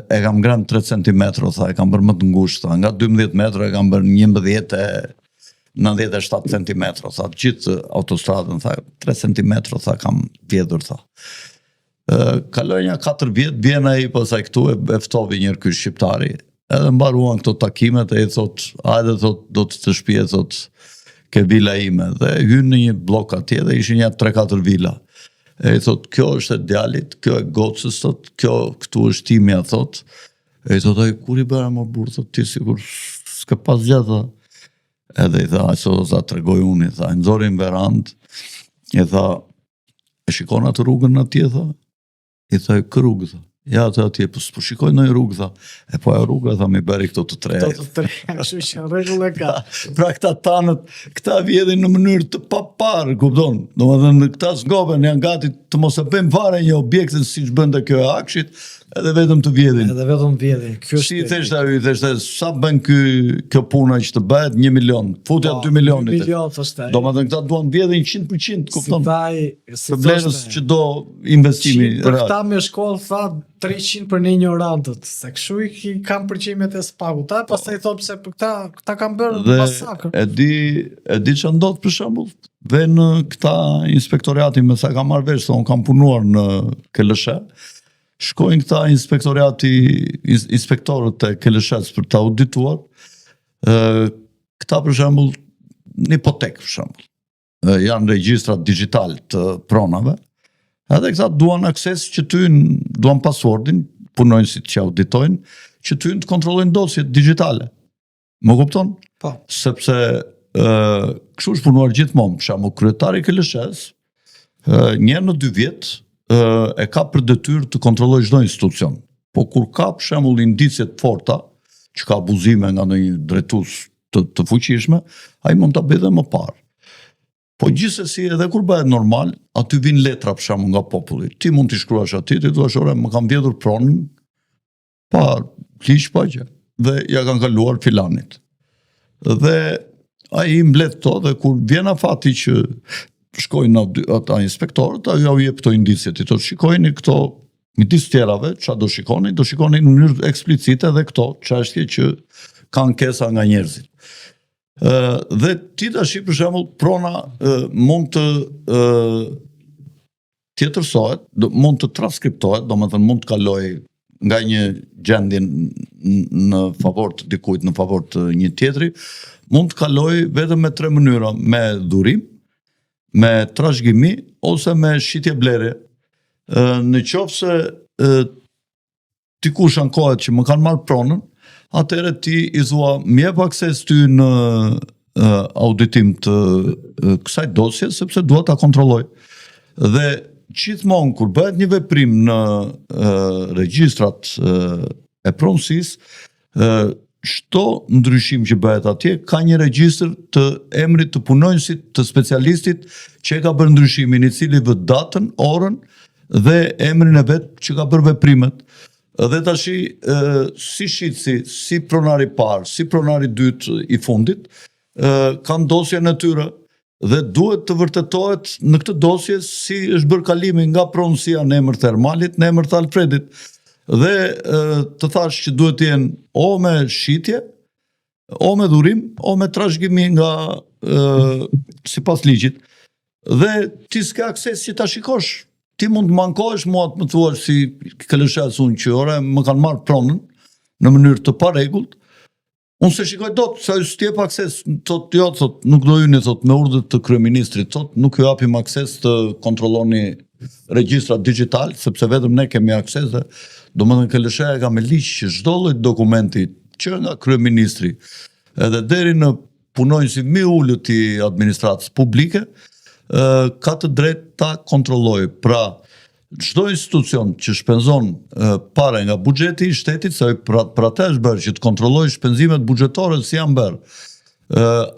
S1: e kam ngrënë 3 cm, tha, e kam bërë më të ngushtë, tha, nga 12 metro e kam bërë 97 cm, tha, gjithë autostradën, tha, 3 cm, tha, kam vjedhur, tha. Kaloj një 4 vjet, vjen ai pasaj këtu e ftovi njërë ky shqiptari, edhe mbaruan këto takimet e i thot, hajde thot, do të shpije, thot, ke vila ime, dhe hynë në një blok atje dhe ishin një 3-4 vila. E i thot, kjo është e djalit, kjo e gocës, thot, kjo këtu është timja, thot. E i thot, ai kur i bëra më burë, thot, ti sigur s'ke pas gjatë, edhe i tha, aqë do të tregoj unë, i tha, nxorin verand, i tha, e shikon atë rrugën atje, tha, i tha, kë rrugë, tha. Ja, të atje, po shikoj në rrugë, tha. E po e rrugë, tha, mi bëri këto të treja.
S2: Këto të treja, kështu që rregull e ka.
S1: Pra këta tanët, këta vjedhin në mënyrë të paparë, kupton? Domethënë këta zgoben, janë gati të mos e bëjmë fare një objektin siç bënte kjo e Akshit, edhe vetëm të vjedhin.
S2: Edhe vetëm vjedhin. Ky është.
S1: Si i theshte, sa bën kjo puna që të bëhet 1 milion, futja 2 milionit.
S2: 2 milion thoshte.
S1: Domethënë këta duan vjedhin 100%, kupton?
S2: Si
S1: vlerës që do investimi.
S2: Për këta me shkollë tha 300 për një ignorantët, se kështu i kam përqimet e spagut. Pastaj thotë se për këta kanë bërë masakër.
S1: E di që ndodh për shembull, dhe në këta inspektoriati me sa kam marrë vesh, unë kam punuar në KLSH, shkojnë këta inspektorët e KLSH-s për të audituar, këta për shembull, në hipotekë për shembull, janë regjistrat digital të pronave, edhe këta duan akses që duan passwordin, punojnë si që auditojnë, që të kontrollojnë dosjet digitale. Më kupton?
S2: Po.
S1: Sepse kështu është punuar gjithmonë, për shembull, kryetari i KLSH-s, një në 2 vjet e ka për detyrë të kontrollojë çdo institucion. Po kur ka për shembull indicie të forta, që ka abuzime nga ndonjë drejtues të fuqishme, ai mund ta bëjë më parë. Po gjithsesi edhe kur bëhet normal, aty vin letra për shembull nga populli. Ti mund t'i shkruash atij, ti thua, "Ore, më kam vjedhur pronën pa liq pa gjë." Dhe ja kanë kaluar filanit. Dhe ai i mbledh to dhe kur vjen afati që shkojnë ata inspektorët, ajo u jep këto indicet, i thotë shikojeni këto midis tjerave, çfarë do shikoni në mënyrë eksplicite edhe këto çështje që kanë ankesa nga njerëzit. Dhe ti tash për shembull prona mund të tjetërsohet, mund të transkriptohet, domethënë mund të kaloj nga një gjendje në favor të dikujt, në favor të një tjetri, mund të kaloj vetëm me 3 mënyra, me dhurim, me trashëgimi ose me shitje blerje. Në qoftë se dikush ankohet që më kanë marrë pronën, atëherë ti i thua më jep akses ty në auditim të kësaj dosje sepse dua ta kontrolloj. Dhe gjithmonë kur bëhet një veprim në regjistrat e pronësisë, çdo ndryshim që bëhet atje ka një regjistër të emrit të punonjësit, të specialistit që e ka bërë ndryshimin, i cili vë datën, orën dhe emrin e vet që ka bërë veprimet. Dhe tashi si shitsi, si pronari parë, si pronari dytë i fundit, kanë dosjen e tyre dhe duhet të vërtetohet në këtë dosje si është bërë kalimi nga pronësia në emër të Ermalit në emër të Alfredit. Dhe të thash që duhet të jenë o me shitje, o me dhurim, o me trashëgimi nga sipas ligjit. Dhe ti s'ke akses që ta shikosh. Ti mund të mankohesh mua të më thuash si këllëshes unë që ore më kanë marrë pronën në mënyrë të paregullt. Unë se shikoj dot, sa ju s'tjep akses, thot jo, thot nuk do juni, thot me urdhët të kryeministrit, thot nuk ju japim akses të kontrolloni regjistrat digital, sepse vetëm ne kemi akses dhe domethënë këllësheja ka me ligj që çdo lloj dokumenti që nga kryeministri edhe deri në punonjësi më ulët i administratës publike ka të drejtë ta kontrollojë. Pra, çdo institucion që shpenzon pare nga buxheti i shtetit, se për atë është bërë që të kontrollojë shpenzimet buxhetore si janë bërë.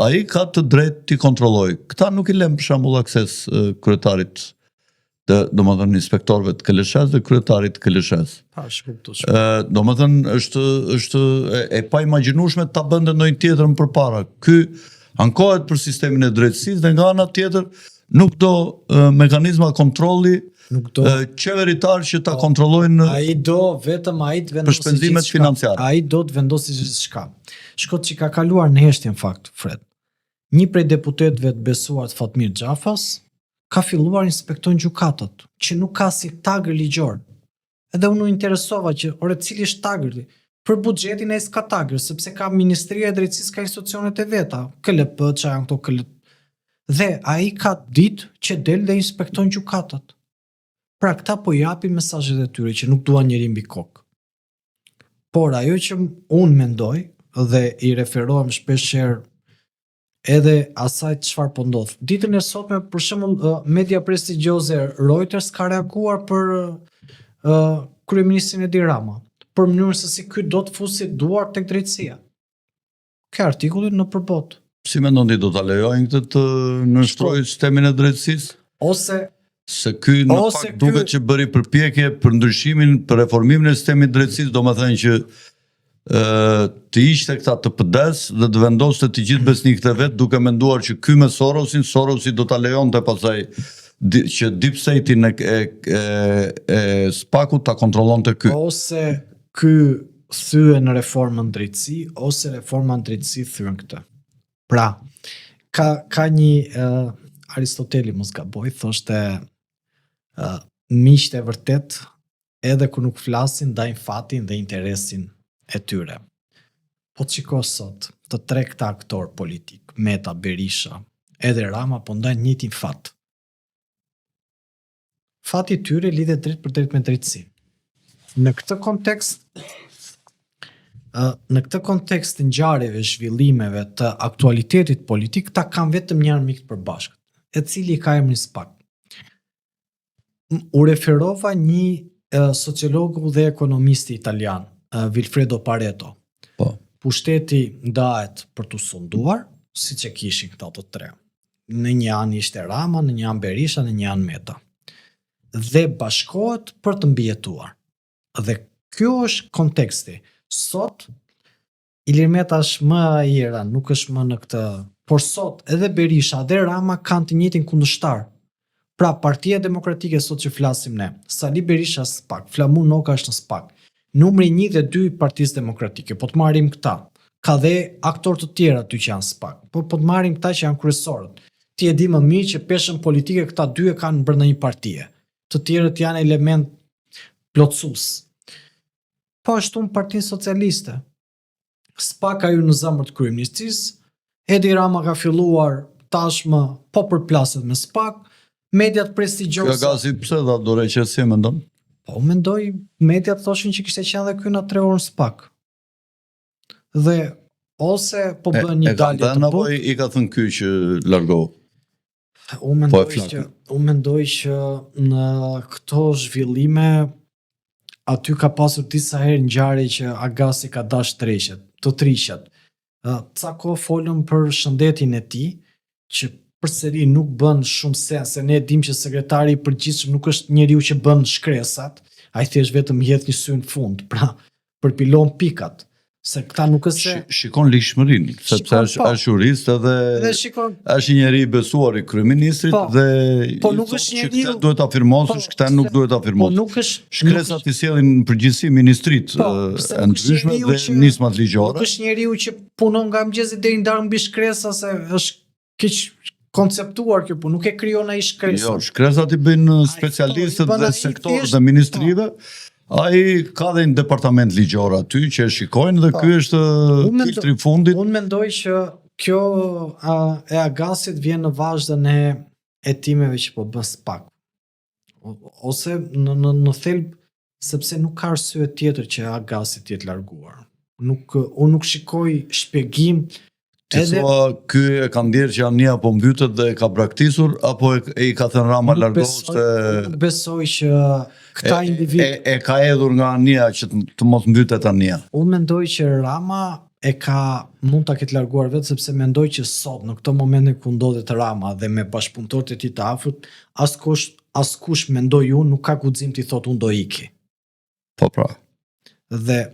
S1: Ai ka të drejtë t'i kontrollojë. Këta nuk i lëm për shembull akses kryetarit, domethënë inspektorëve të KLSH dhe kryetarit të KLSH. Domethënë është e paimagjinueshme ta bënte ndonjë tjetër më përpara. Ky ankohet për sistemin e drejtësisë dhe nga ana tjetër nuk do mekanizma kontrolli qeveritar që ta kontrollojnë për shpenzimet financiare.
S2: Ai do të vendosë gjithçka. Shkot që ka kaluar në heshtje në fakt, Fred. Një prej deputetëve të besuar të Fatmir Xhafas ka filluar inspektojnë gjykatat, që nuk ka si tagër ligjor. Edhe unë u interesova që ore cili është tagri. Për buxhetin ai s'ka tagër, sepse ka Ministria e Drejtësisë, ka institucionet e veta, KLP, çfarë janë këto KLP. Dhe ai ka ditë që del dhe inspekton gjykatat. Pra këta po japin mesazhet e tyre që nuk duan njëri mbi kokë. Por ajo që unë mendoj dhe i referohem shpeshherë edhe asaj çfarë po ndodh. Ditën e sotme për shembull media prestigjioze Reuters ka reaguar për kryeministrin Edi Rama, për mënyrën se si ky do të fusi duar tek drejtësia. Ka artikullin në përbot.
S1: Si mendon ti do ta lejojnë këtë të nënshtrojë sistemin e drejtësisë? Se ky në fakt duket që bëri përpjekje për ndryshimin, për reformimin e sistemit të drejtësisë, domethënë që të ishte këta të PD-s dhe të vendoste të gjithë besnikët e vet duke menduar që ky me Sorosi do ta lejonte pastaj që deep state-in e SPAK-ut ta kontrollonte ky.
S2: Ose ky thyen në reformën drejtësi, ose reforma në drejtësi thyen këtë. Pra, ka një Aristoteli mos gaboj, thoshte miqtë e vërtet edhe ku nuk flasin ndajnë fatin dhe interesin e tyre. Po të shiko sot, të 3 këta aktor politik, Meta, Berisha, edhe Rama, po ndajnë njëjtin fat. Fati tyre lidhet drejt për drejt me drejtësi. Në këtë kontekst të ngjarjeve, zhvillimeve të aktualitetit politik, ta kanë vetëm një armik të përbashkët, e cili ka emrin SPAK. U referova një sociologu dhe ekonomisti italian, Vilfredo Pareto.
S1: Po.
S2: Pushteti ndahet për të sunduar, siç e kishin këta të 3. Në një anë ishte Rama, në një anë Berisha, në një anë Meta. Dhe bashkohet për të mbijetuar. Dhe kjo është konteksti. Sot Ilir Meta është më ajera, nuk është më në këtë por sot edhe Berisha dhe Rama kanë të njëjtin kundërshtar. Pra Partia Demokratike sot që flasim ne, Sali Berisha SPAK, Flamun Noka është në SPAK, numri 1 dhe 2 i Partisë Demokratike, po të marrim këta. Ka dhe aktor të tjerë aty që janë SPAK, po të marrim këta që janë kryesorët. Ti e di më mirë që peshën politike këta dy e kanë brenda një partie. Të tjerët janë element plotësues. Po ashtu në Partinë Socialiste. SPAK ka hyrë në zemër të kryeministisë, Edi Rama ka filluar tashmë po përplaset me SPAK, mediat prestigjioze.
S1: Kjo gazi pse dha dorë që si mendon?
S2: Po mendoj mediat thoshin që kishte qenë dhe ky në 3 orë në SPAK. Dhe ose po bën një dalje të
S1: butë, apo i ka thënë ky që largohu?
S2: Unë mendoj që në këto zhvillime aty ka pasur disa herë ngjarje që Agasi ka dash të trishet. Ca kohë folëm për shëndetin e tij, që përsëri nuk bën shumë sens, se ne dim që sekretari i përgjithshëm nuk është njeriu që bën shkresat, ai thjesht vetëm hedh një sy në fund, pra përpilon pikat. Se këta nuk është se...
S1: Shikon likshmërinë, sepse është jurist edhe është një njeri i besuar i kryeministrit dhe që këta duhet afirmosush, këta nuk duhet afirmosush. Shkresat i sjellin në përgjithësi ministrit e ndryshme dhe nismat ligjore.
S2: Nuk është njeriu që punon nga mëngjesi deri në darkë mbi shkresa, se është keq konceptuar kjo punë, nuk e krijon ai shkresën.
S1: Jo, shkresat i bëjnë specialistët dhe sektorët dhe ministrive. Ai ka dhe një departament ligjor aty që e shikojnë dhe ky është filtri i fundit.
S2: Unë mendoj që kjo e Agasit vjen në vazhdën e hetimeve që po bën SPAK. Ose në thelb sepse nuk ka arsye tjetër që Agasi të jetë larguar. Unë nuk shikoj shpjegim.
S1: Ky e ka ndjerë që Ania po mbytet dhe ka braktisur, apo i ka thënë Rama largohu se...
S2: Nuk besoj që këta individ...
S1: E ka edhur nga Ania që të mos mbytet Ania.
S2: Unë mendoj që Rama mund ta ketë larguar vetë, sepse mendoj që sot, në këto momente ku ndodhet Rama dhe me bashkëpunëtorët e tij të afërt, askush mendoj unë nuk ka guxim të thotë unë do iki.
S1: Po pra.
S2: Dhe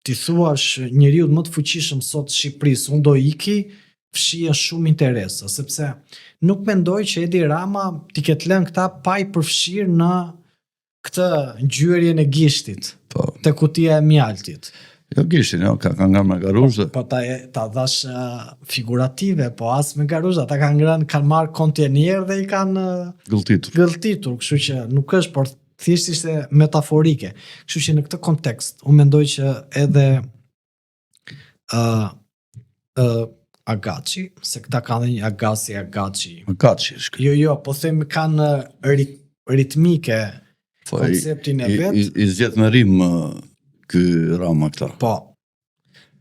S2: ti thuash njeriu më të fuqishëm sot në Shqipëri, unë do iki, fshihen shumë interesa, sepse nuk mendoj që Edi Rama t'i ketë lënë këta pa i përfshirë në këtë ngjyrjen e gishtit, te kutia e mjaltit.
S1: Jo gishtin, jo, ka ngrënë me garuzhe.
S2: Po ta dhash figurative, po as me garuzhe, ata kanë marrë kontienier dhe i kanë gëlltitur, kështu që nuk është, por thjesht ishte metaforike. Kështu që në këtë kontekst, unë mendoj që edhe Agaci, se këta kanë dhe një Agaci.
S1: Agaci është.
S2: Jo, po themi kanë ritmike konceptin e vetë.
S1: I zgjedh me rim ky Rama këta.
S2: Po.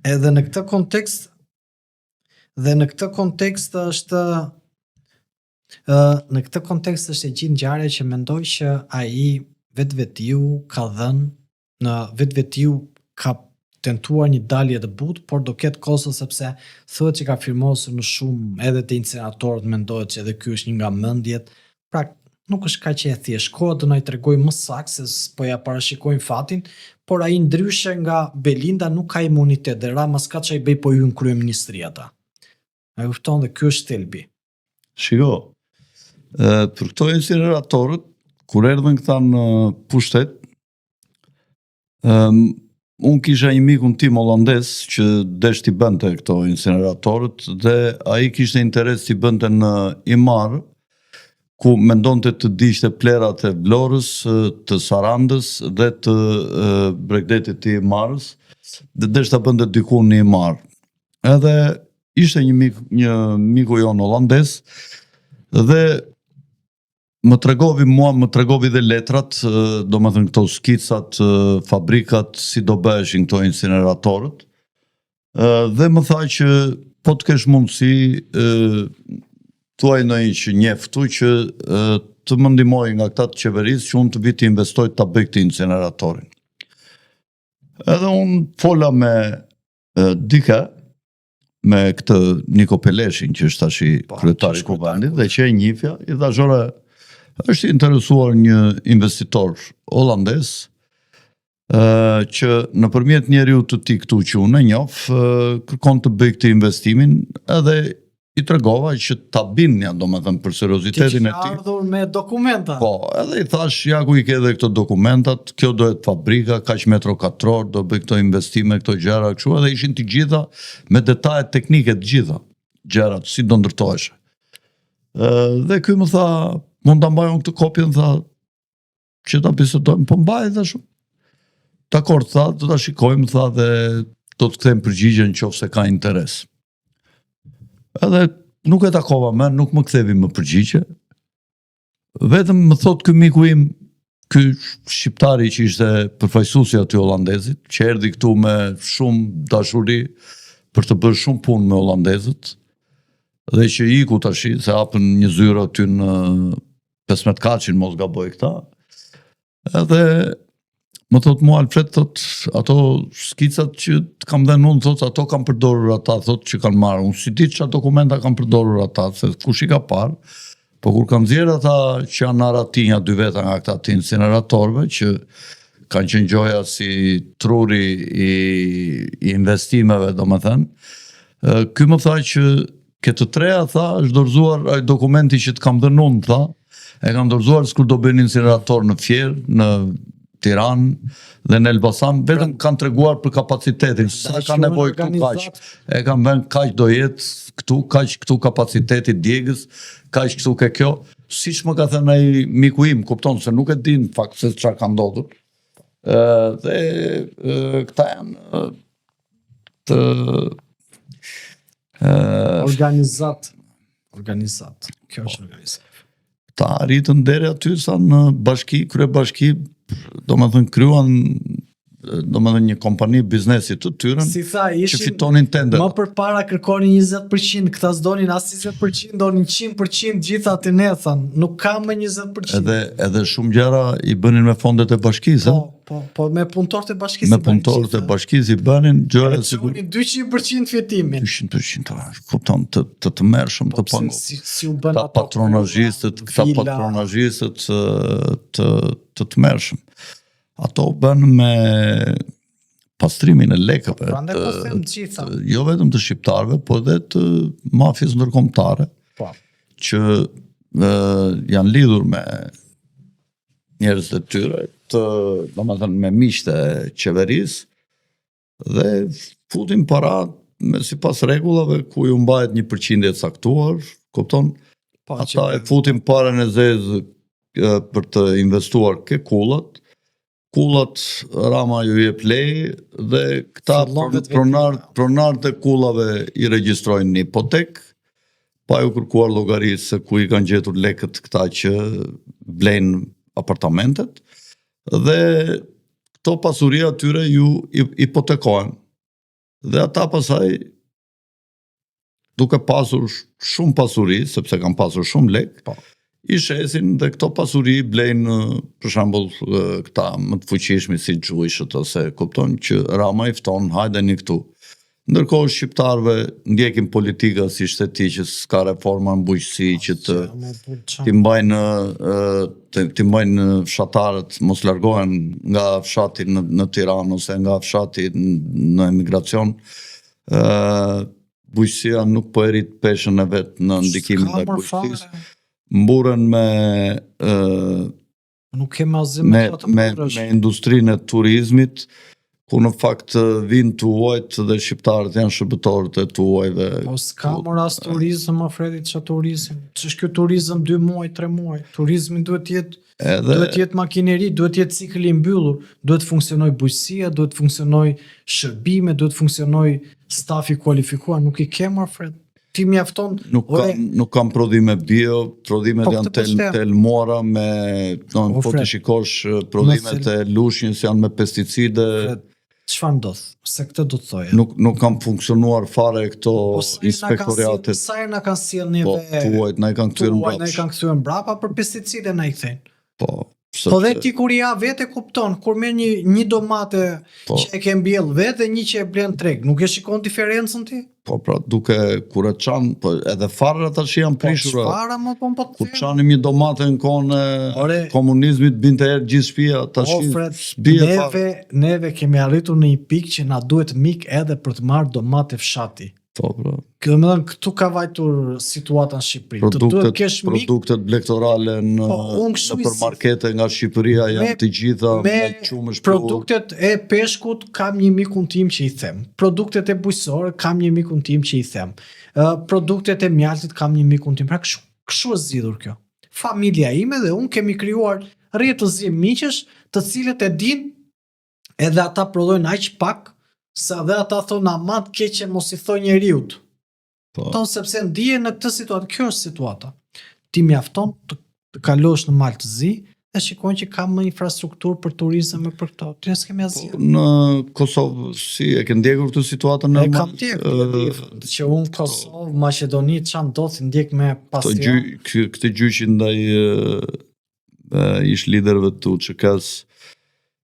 S2: Edhe në këtë kontekst është në këtë kontekst është e gjithë ngjarja që mendoj që ai vetvetiu ka tentuar një dalje të butë, por do ketë kosto sepse thuhet që ka firmosur në shumë edhe te incenatorët, mendohet që edhe ky është një nga mendjet. Pra nuk është kaq e thjeshtë. Koha do na i tregojë më saktë se po ja parashikojmë fatin, por ai ndryshe nga Belinda nuk ka imunitet dhe Rama s'ka çaj bëj po hyn kryeministri ata. E kupton, dhe ky është thelbi.
S1: Shiko, për këto incineratorët, kur erdhën këta në pushtet, unë kisha një mikun tim holandes që desh t'i bënte këto incineratorët dhe ai kishte interes t'i bënte në Imar, ku mendonte të diqte plerat e Vlorës, të Sarandës dhe të Bregdetit të Imarës, dhe desh t'a bënte diku në Imar. Edhe ishte një miku jon holandes dhe më tregovi dhe letrat, do më thënë këto skicat, fabrikat, si do bëheshin këto incineratorët, dhe më tha që po të kesh mundësi, thuaj në që njeftu që të më ndihmoj nga këta të qeverisë që unë të viti investoj të bëj këtë incineratorin. Edhe unë fola me dika, me këtë Niko Peleshin, që është tash i kryetari i Kuvendit, dhe që e njifja, i dhashore, është interesuar një investitor holandes që nëpërmjet njeriu të tij këtu që unë e njoh, kërkon të bëj këtë investimin edhe i tregova që ta binja, domethënë për seriozitetin e
S2: Që
S1: tij.
S2: ardhur me dokumenta.
S1: Po, edhe i thash, ja ku i ke edhe këto dokumentat, kjo do jetë fabrika, kaq metro katror, do bëj këto investime, këto gjëra kështu, edhe ishin të gjitha me detajet teknike të gjitha gjërat, si do ndërtoheshe. Dhe ky më tha, mund ta mbaj unë këtë kopje, më tha, që ta bisedojmë, po mbaj thash. Dakor, tha, do ta shikojmë, tha, dhe do të kthejmë përgjigje nëse ka interes. Edhe nuk e takova më, nuk më kthevi më përgjigje. Vetëm më thot ky miku im, ky shqiptari që ishte përfaqësuesi aty holandezit, që erdhi këtu me shumë dashuri për të bërë shumë punë me holandezët, dhe që iku tash, se hapën një zyrë aty në 15 Kaçin, mos gaboj këta. Edhe më thot mua Alfred, thot, ato skicat që të kam dhënë unë, thot, ato kam përdorur ata, thot, që kanë marrë. Unë si di çfarë dokumenta kam përdorur ata, se kush i ka parë. Po kur kam nxjerrë ata që janë naratinja, 2 veta nga këta të incineratorëve, që kanë qenë gjoja si truri i investimeve, domethënë, ky më tha që këtë treja, tha, është dorëzuar ai dokumenti që të kam dhënë unë, tha, e kam dorëzuar s'kur do bëjnë incinerator në Fier, në Tiranë dhe në Elbasan, vetëm kanë treguar për kapacitetin, sa ka nevojë këtu kaq. E kam vënë kaq do jetë këtu, kaq këtu kapaciteti djegës, kaq këtu ke kjo. Siç më ka thënë ai miku im, kupton se nuk e di në fakt se çfarë ka ndodhur. Dhe këta janë të
S2: Organizat. Kjo është organizat.
S1: Ta arritën deri aty sa në bashki, kryebashki, domethënë kryuan domethënë një kompani biznesi të tyre,
S2: Si tha,
S1: që
S2: ishin
S1: fitonin tender.
S2: më përpara kërkonin 20%, këta s'donin as 20%, donin 100%, gjitha të ne than, nuk ka më 20%.
S1: Edhe shumë gjëra i bënin me fondet e bashkisë,
S2: Po me punëtorët e bashkisë.
S1: me punëtorët e bashkisë i bënin gjëra sigur
S2: 200% fjetimin.
S1: 100%, kupton, të mërshëm të pangu.
S2: Si u bën
S1: Këta patronazhistët, të mërshëm. Ato bën me pastrimin e lekëve.
S2: Prandaj po them gjitha.
S1: Jo vetëm të shqiptarëve, po edhe të mafjes ndërkombëtare,
S2: Po.
S1: që janë lidhur me njerëz të tyre, domethënë me miqtë e qeverisë, dhe futin para me sipas rregullave ku ju mbahet një përqindje e caktuar, kupton? Ata e futin parën e zezë për të investuar ke kullat. Kullat Rama ju jep lej dhe këta pronarët e kullave i regjistrojnë një hipotek, pa ju kërkuar llogari se ku i kanë gjetur lekët këta që blejnë apartamentet, dhe këto pasuria tyre ju hipotekohen. Dhe ata pasaj, duke pasur shumë pasuri, sepse kanë pasur shumë lek, i shesin dhe këto pasuri blejnë, për shembull, këta më të fuqishmi si Gjujshët, ose kupton që Rama i fton, hajdeni këtu. Ndërkohë shqiptarëve ndjekin politika si shteti që s'ka reforma në bujqësi, që t'i mbajnë fshatarët mos largohen nga fshati në Tiranë ose nga fshati në emigracion. Bujqësia nuk po e rrit peshën e vet në ndikimin e bujqësisë. Mburen me industrinë e turizmit, ku në fakt vinë të huajt dhe shqiptarët janë shërbëtorët e të huajve.
S2: Po s'ka mor as turizëm, Afredi, që turizëm? Që është kjo turizëm 2 muaj, 3 muaj? Turizmi duhet jetë makineri, duhet jetë cikël i mbyllur, duhet funksionoj bujqësia, duhet funksionoj shërbime, duhet funksionoj staf i kualifikuar, nuk i kemë, Afred? Ti mjafton...
S1: Nuk kam prodhime bio, prodhimet janë të elmora me... Po të shikosh, prodhimet e lushnjës janë me pesticide...
S2: Çfarë ndodh? Se këtë do të thoje.
S1: Nuk kam funksionuar fare këto inspektoriatet.
S2: Sa herë na kanë sjellë neve...
S1: Po, tuajt na i kanë kthyer mbrapa.
S2: Na i kanë kthyer mbrapa për pesticide na i kthejnë.
S1: Po
S2: dhe ti kur ja vete kupton, kur merr një domate që e ke mbjell vetë dhe një që e blen treg, nuk e shikon diferencën ti?
S1: Po pra, duke kur e çan, po edhe farrat tash janë prishura.
S2: Po çfarë më po
S1: kur çanim një domate në kohën e komunizmit binte erë gjithë shtëpia, tash
S2: neve kemi arritur në një pikë që na duhet mik edhe për të marrë domate fshati.
S1: Po.
S2: Domethënë këtu ka vajtur situata në Shqipëri. Të duhet kesh mik,
S1: Produktet blegtorale në
S2: unë kështu i
S1: supermarkete nga Shqipëria janë të gjitha me qumësh
S2: produktet e peshkut kam një mikun tim që i them. Produktet e bujqësore kam një mikun tim që i them. Produktet e mjaltit kam një mikun tim. Pra kështu është zgjidhur kjo. Familja ime dhe unë kemi krijuar rrjet të zi miqesh, të cilët e din edhe ata prodhojnë aq pak sa dhe ata thonë amat keqe mos i thoj njeriut. Tonë sepse ndihen në këtë situatë, kjo është situata. Ti mjafton të kalosh në mal të zi dhe shikojnë që ka më infrastrukturë për turizëm e për këto. Ti s'kemi asgjë.
S1: Në Kosovë si e ke ndjekur këtë situatën
S2: E kam ndjekur, që unë Kosovë, Maqedoni çan do të ndjek me pasion.
S1: Këtë gjyqi ndaj ish liderëve të UÇK-s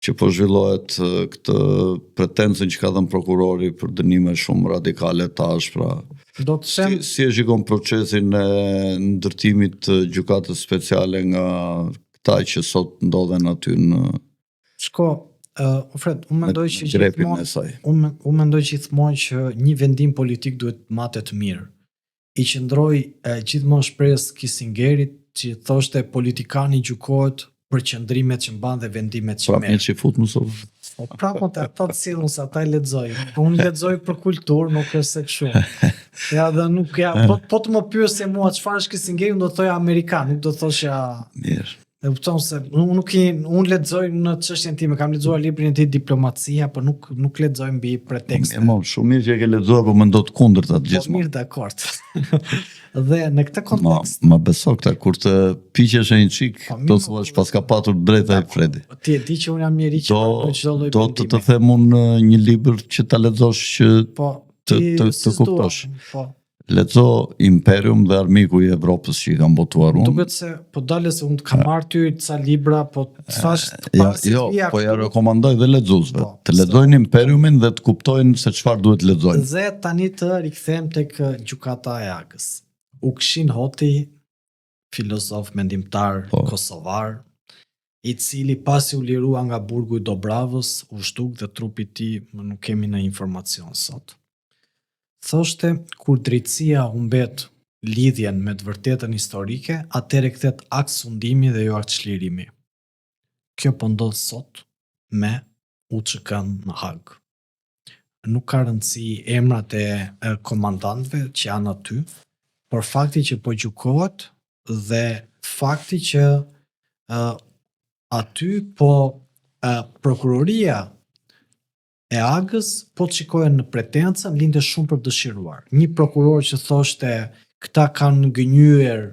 S1: që po zhvillohet këtë pretencën që ka dhënë prokurori për dënime shumë radikale të ashpra.
S2: Do të them
S1: si e shikon procesin e ndërtimit të gjykatës speciale nga këta që sot ndodhen aty në
S2: Fred, unë mendoj që
S1: grepin e saj.
S2: Unë mendoj gjithmonë që një vendim politik duhet matet mirë. I qëndroi gjithmonë shpresë Kissingerit që thoshte politikani gjykohet për qëndrimet që mban dhe vendimet që merr.
S1: Pra që fut mësov.
S2: Pra po të sillun sa ata e lexoj. Unë lexoj për kulturë, nuk është se kështu. Po të më pyesë mua çfarë është Kissingeri, do të thoja amerikan, nuk do të thosha
S1: mirë.
S2: E kupton se unë lexoj në çështjen time, kam lexuar librin e tij Diplomacia, por nuk lexoj mbi pretekste.
S1: Shumë mirë që e ke lexuar, por mendo të kundërtat gjithmonë.
S2: Po mirë, dakord. Dhe në këtë kontekst,
S1: ma beso këta kur të piqesh një çik, do të thuash paska patur drejta e Fredi.
S2: Ti e di që unë jam njeri që për çdo lloj
S1: do të them unë një libër që ta lexosh që të kuptosh.
S2: Po.
S1: Lexo Imperium dhe Armiku i Evropës që i kam botuar unë.
S2: Duket se po dalë se unë të kam marrë ty ca libra, po thash
S1: po ja rekomandoj dhe lexuesve të lexojnë Imperiumin dhe të kuptojnë se çfarë duhet lexojnë.
S2: Dhe tani të rikthem tek gjykata e Hagës. Ukshin Hoti, filozof mendimtar kosovar, i cili pasi u lirua nga burgu i Dobravës, u shtuk dhe trupi i tij nuk kemi në informacion sot. Thoshte, kur drejtësia humbet lidhjen me të vërtetën historike, atëherë kthehet akt sundimi dhe jo akt çlirimi. Kjo po ndodh sot me UÇK-n në Hag. Nuk ka rëndësi emrat e komandantëve që janë aty, por fakti që po gjykohet dhe fakti që aty po prokuroria e Hagës po të shikohen në pretencën, linde shumë për dëshiruar. Një prokuror që thoshte këta kanë gënjyer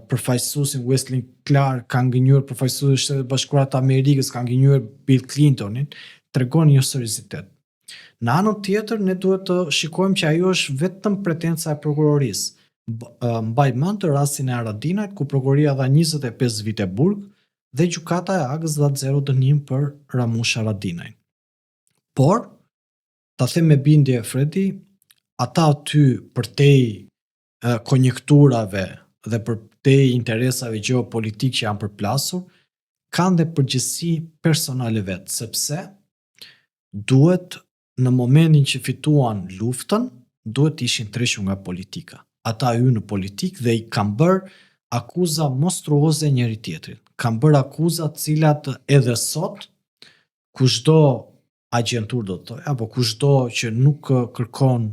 S2: përfaqësuesin Wesley Clark, kanë gënjyer përfaqësuesin e Shtetit Bashkuar të Amerikës, kanë gënjyer Bill Clintonin, tregon një seriozitet. Në anën tjetër, ne duhet të shikojmë që ajo është vetëm pretenca e prokurorisë. Mbaj mend rastin e Haradinajt, ku prokuroria dha 25 vite burg dhe gjykata e Hagës dha 0 dënim për Ramush Haradinajn. Por, ta them me bindje Fredi, ata aty përtej konjekturave dhe përtej interesave gjeopolitik që janë përplasur, kanë dhe përgjegjësi personale vetë, sepse duhet në momentin që fituan luftën, duhet ishin treshur nga politika. Ata hyn në politik dhe i kanë bërë akuza monstruoze njëri tjetrit. Kanë bërë akuza të cilat edhe sot kushdo agjentur do të thoj, apo kushdo që nuk kërkon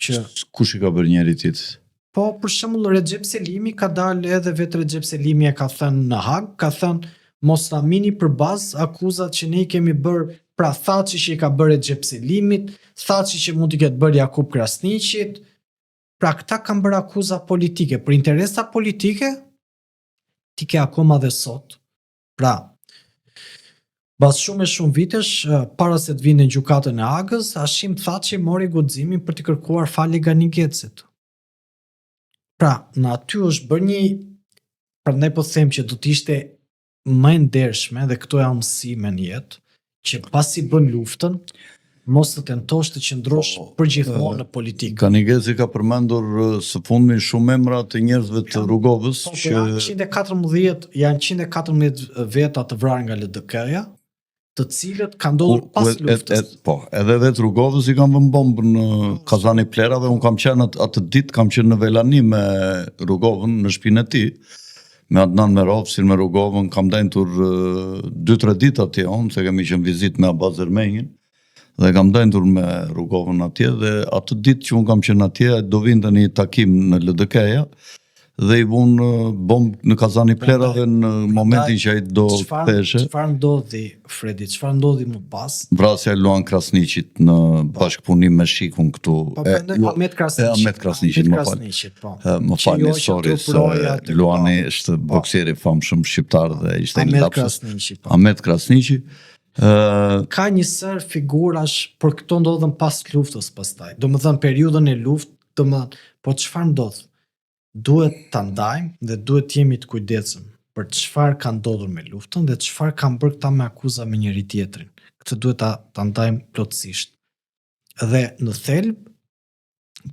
S2: që
S1: kush i ka bërë njëri tjetrit.
S2: Po, për shembull Recep Selimi ka dalë edhe vetë Recep Selimi e ka thënë në Hag, ka thënë mos na mini për bazë akuzat që ne i kemi bërë, pra Thaçi që i ka bërë Recep Selimit, Thaçi që mund t'i ketë bërë Jakub Krasniqit. Pra këta kanë bërë akuza politike, për interesa politike ti ke akoma dhe sot. Pra pas shumë vitesh, para se të vinë në gjykatën e Hagës, Hashim Thaçi mori guximin për të kërkuar falje Ganigecit. Pra, në aty është bërë një, prandaj po them që do të ishte më e ndershme dhe këto janë mësime në jetë, që pasi bën luftën, mos të tentosh të qëndrosh përgjithmonë në politikë.
S1: Ganigeci ka përmendur së fundmi shumë emra të njerëzve të Rrugovës që
S2: janë 114 veta të vrarë nga LDK-ja. të cilët kanë ndodhur pas luftës.
S1: Po, edhe vetë Rugovës i kam vënë bombë në Kazani Plerave, unë kam qenë atë ditë, kam qenë në Velani me Rugovën në shtëpinë e tij, me Adnan Merovsin, me Rugovën, kam dentur 2-3 ditë atje se kemi qenë vizit me Abbas Ermenjin, dhe kam dentur me Rugovën atje, dhe atë ditë që unë kam qenë atje, do vinte një takim në LDK-ja, dhe i vunë bombë në Kazani Plerave në momentin që ai do theshe.
S2: Çfarë ndodhi, Fredi? Çfarë ndodhi më pas?
S1: Vrasja e Luan Krasniqit në bashkëpunim me Shikun këtu.
S2: Ahmet Krasniqit, më
S1: falni, sorry, Luani është boksier i famshëm shqiptar dhe ishte një lapsus. Ahmet Krasniqi.
S2: Ka një sër figurash, por këto ndodhen pas luftës pastaj. Domethënë periudhën e luftë, po çfarë ndodh? Duhet ta ndajmë dhe duhet jemi të kujdesshëm për çfarë ka ndodhur me luftën dhe çfarë kanë bërë këta me akuza me njëri tjetrin. Këtë duhet ta ndajmë plotësisht. Dhe në thelb,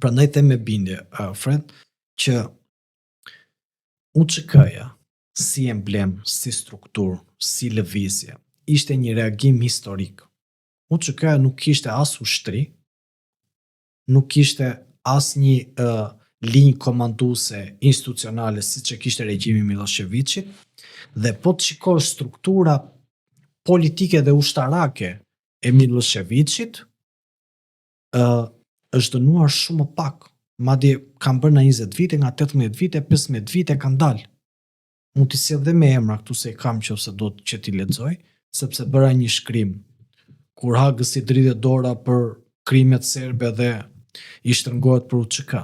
S2: prandaj them me bindje, Fred, që UÇK-ja si emblem, si strukturë, si lëvizje, ishte një reagim historik. UÇK-ja nuk kishte as ushtri, nuk kishte as një linjë komanduese institucionale siç e kishte regjimi Miloševićit, dhe po të shikosh struktura politike dhe ushtarake e Miloševićit, është dënuar shumë pak. Madje kanë bërë në 20 vite, nga 18 vite, 15 vite kanë dalë. Mund t'i sjell dhe me emra këtu se kam nëse do që t'i lexoj, sepse bëra një shkrim kur Hagës i dridhe dora për krimet serbe dhe i shtrëngohet për UÇK.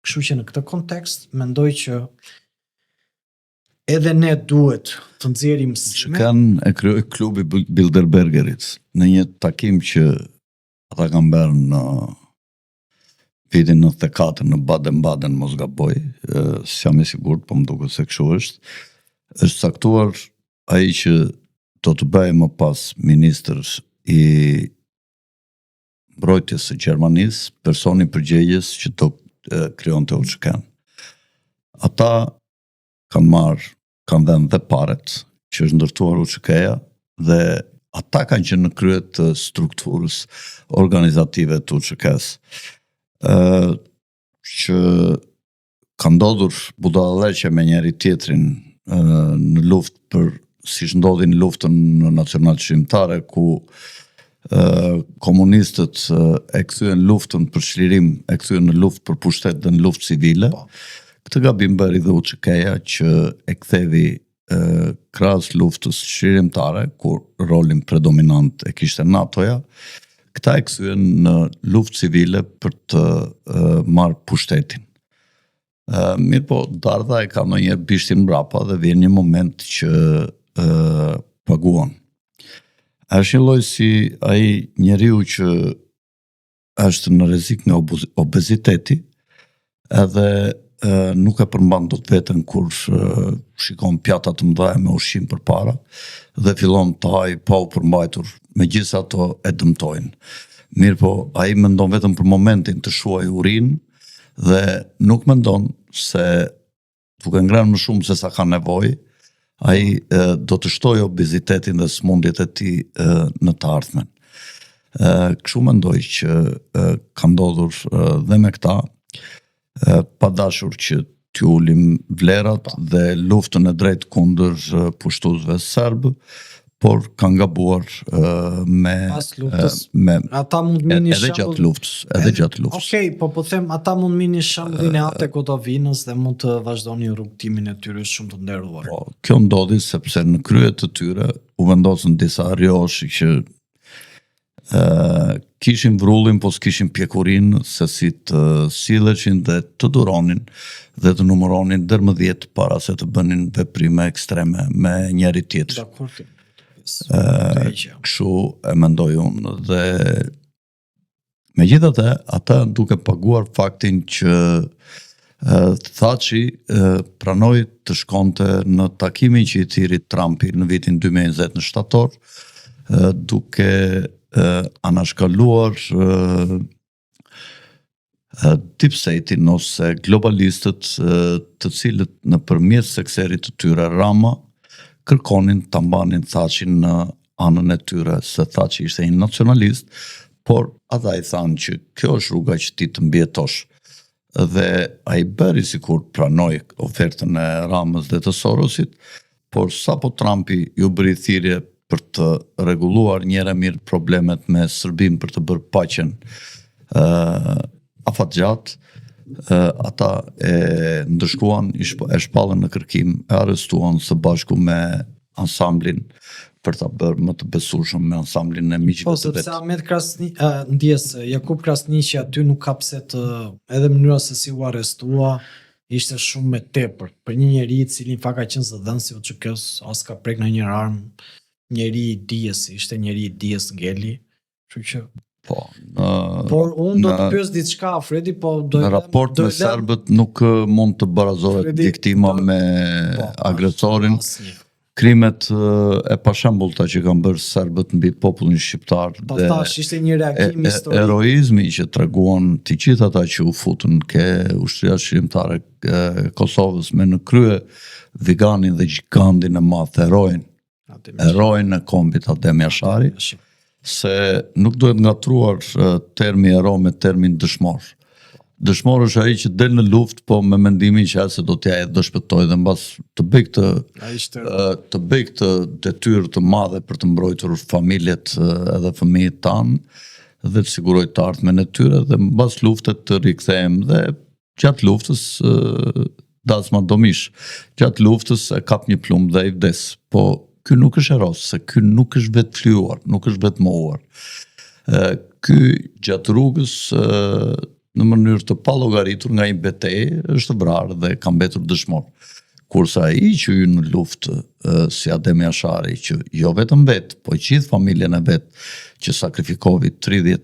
S2: Kështu që në këtë kontekst mendoj që edhe ne duhet të nxjerrim mësime.
S1: UÇK-n e krijoi klubi Bilderbergerit në një takim që ata kanë bërë në vitin 94 në Baden-Baden, mos gaboj, s'jam i sigurt, po më duket se kështu është. Është caktuar ai që do të bëjë më pas ministër i mbrojtjes së Gjermanisë, personi përgjegjës që do krijonte UÇK-n. Ata kanë dhënë dhe paret që është ndërtuar UÇK-ja, dhe ata kanë qenë në krye të strukturës organizative të UÇK-s. Që ka ndodhur budallëqe me njëri tjetrin në luftë, për siç ndodhi në luftën nacional shqiptare, ku komunistët e kthyen luftën për çlirim, e kthyen në luftë për pushtet dhe në luftë civile. Këtë gabim bëri dhe UÇK-ja, që e kthevi krahas luftës çlirimtare, kur rolin predominant e kishte NATO-ja, këta e kthyen në luftë civile për të marrë pushtetin. Mirë po, dardha e ka ndonjëherë bishtin mbrapa dhe vjen një moment që paguon. Është një lloj si ai njeriu që është në rrezik nga obeziteti, edhe nuk e përmban dot veten kur shikon pjata të mëdha me ushqim përpara dhe fillon të haj pa u përmbajtur, megjithëse ato e dëmtojnë. Mirë po, ai mendon vetëm për momentin të shuaj urinë dhe nuk mendon se duke ngrënë më shumë se sa ka nevojë, ai do të shtojë obezitetin dhe smundjet e tij në të ardhmen. Kështu mendoj që ka ndodhur dhe me këta, pa dashur që t'ju ulim vlerat dhe luftën e drejtë kundër pushtuesve serb, por kanë gabuar
S2: ata mund mini
S1: edhe gjatë luftës.
S2: Okej, po them ata mund mini shembullin e Ate Gotovinës dhe mund të vazhdoni rrugtimin e tyre shumë të nderuar.
S1: Po, kjo ndodhi sepse në krye të tyre u vendosën disa rjoshi që kishin vrullin, po s'kishin pjekurinë se si të silleshin dhe të duronin dhe të numëronin deri më 10 para se të bënin veprime ekstreme me njëri tjetrin. Kështu e mendoj unë, dhe megjithatë ata duke paguar faktin që Thaçi pranoi të shkonte në takimin që i thiri Trumpi në vitin 2020 në shtator, duke anashkaluar deep state-in ose globalistët, të cilët nëpërmjet sekserit të tyre Rama kërkonin ta mbanin Thaçin në anën e tyre se tha që ishte një nacionalist, por ata i thanë që kjo është rruga që ti të mbjetosh. Dhe ai bëri sikur pranoi ofertën e Ramës dhe të Sorosit, por sapo Trumpi ju bëri thirrje për të rregulluar njëherë mirë problemet me Serbinë për të bërë paqen afatgjat, ata e ndëshkuan, e shpallën në kërkim, e arrestuan së bashku me ansamblin për ta bërë më të besueshëm me ansamblin e miqve
S2: Po,
S1: të vet.
S2: sepse Ahmet ndjes Jakub Krasniqi aty nuk ka pse të, edhe mënyra se si u arrestua ishte shumë me tepër për një njeri i cili në fakt ka qenë zëdhënësi o çkës, as ka prek në një armë, njeri i dijes, ishte njeri i dijes ngeli, kështu që
S1: Po,
S2: por unë do të pyes diçka Fredi, po
S1: në raport me serbët nuk mund të barazohet
S2: Fredi,
S1: viktima me agresorin. Krimet e pashembullta që kanë bërë serbët mbi popullin shqiptar
S2: Po
S1: dhe
S2: thash ishte një reagim historik.
S1: Heroizmi që treguan të gjithë ata që u futën ke ushtria shqiptare e Kosovës me në krye Viganin dhe gjigandin e madh, heroin e kombit Adem Jashari, se nuk duhet ngatruar termi hero me termin dëshmor. Dëshmor është ai që del në luftë, po me mendimin që se do t'ja do shpëtoj dhe mbas të bëj këtë detyrë të madhe për të mbrojtur familjet edhe fëmijët tanë dhe të siguroj të ardhmen e tyre dhe mbas luftet të rikthehem dhe gjatë luftës dasma domish. Gjatë luftës e kap një plumb dhe i vdes. Po ky nuk është heros, se ky nuk është vetë flyuar, nuk është vetë mohuar. Ky gjatë rrugës në mënyrë të pallogaritur nga një betejë është vrarë dhe ka mbetur dëshmor. Kurse ai që hyn në luftë si Adem Jashari, që jo vetëm vetë, po gjithë familjen e vet që sakrifikoi 30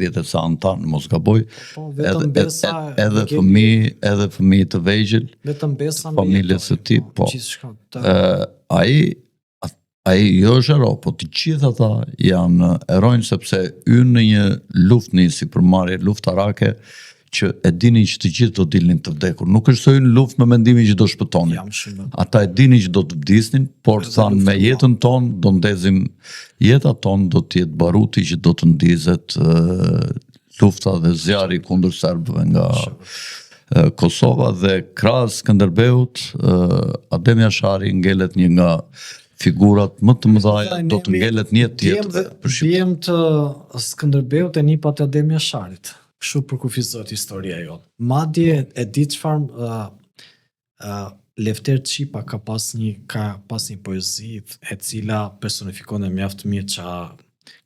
S1: e sa antar, mos gaboj, edhe fëmijë të vegjël,
S2: vetëm besa
S1: familjes së tij, po. Ai jo është hero, po të gjithë ata janë heronj sepse hyn në një luftë nisi për marrje luftarake që e dinin që të gjithë do dilnin të vdekur. Nuk është se hyn në luftë me mendimin që do shpëtonin. Ata e dinin që do të vdisnin, por thanë me jetën tonë do ndezim, jeta tonë do të jetë baruti që do të ndizet lufta dhe zjarri kundër serbëve nga Kosova dhe krahas Skënderbeut, Adem Jashari ngelet një nga figurat më të mëdha, do të ngelet një tjetër.
S2: Bjem të Skënderbeut e nipat e Adem Jasharit. Kështu përkufizohet historia jote. Madje e di çfarë Lefter Çipa ka pas një poezi e cila personifikon e mjaft mirë që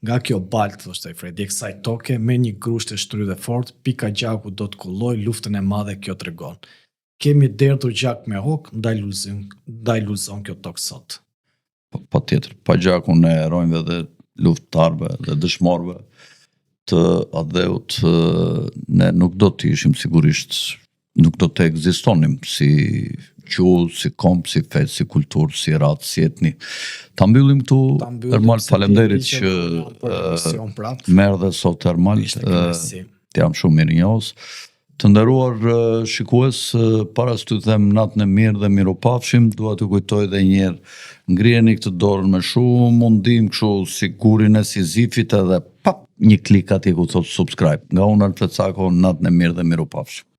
S2: nga kjo baltë, thoshte Fredi, kësaj toke, me një grusht e shtrydhe fort, pika gjaku do të kulloj, luftën e madhe kjo tregon. Kemi derdhur gjak me hok, ndaj lulzon kjo tokë sot.
S1: Pa tjetër, pa gjakun e herojnëve dhe lufttarëve dhe dëshmorëve të Adheut, ne nuk do të ishim sigurisht, nuk do të ekzistonim si gjuhë, si komp, si fe, si kulturë, si ratë, si etni. Ta mbyllim këtu, Ermal, faleminderit që merr dhe sot Ermal, jam shumë mirënjohës. Të nderuar shikues, para se t'ju them natën e mirë dhe miropafshim, dua t'ju kujtoj edhe një herë, ngriheni këtë dorën me shumë mundim, kështu si gurin e Sizifit edhe pap një klik atje ku thot subscribe. Nga unë Alfred Sako, natën e mirë dhe miropafshim.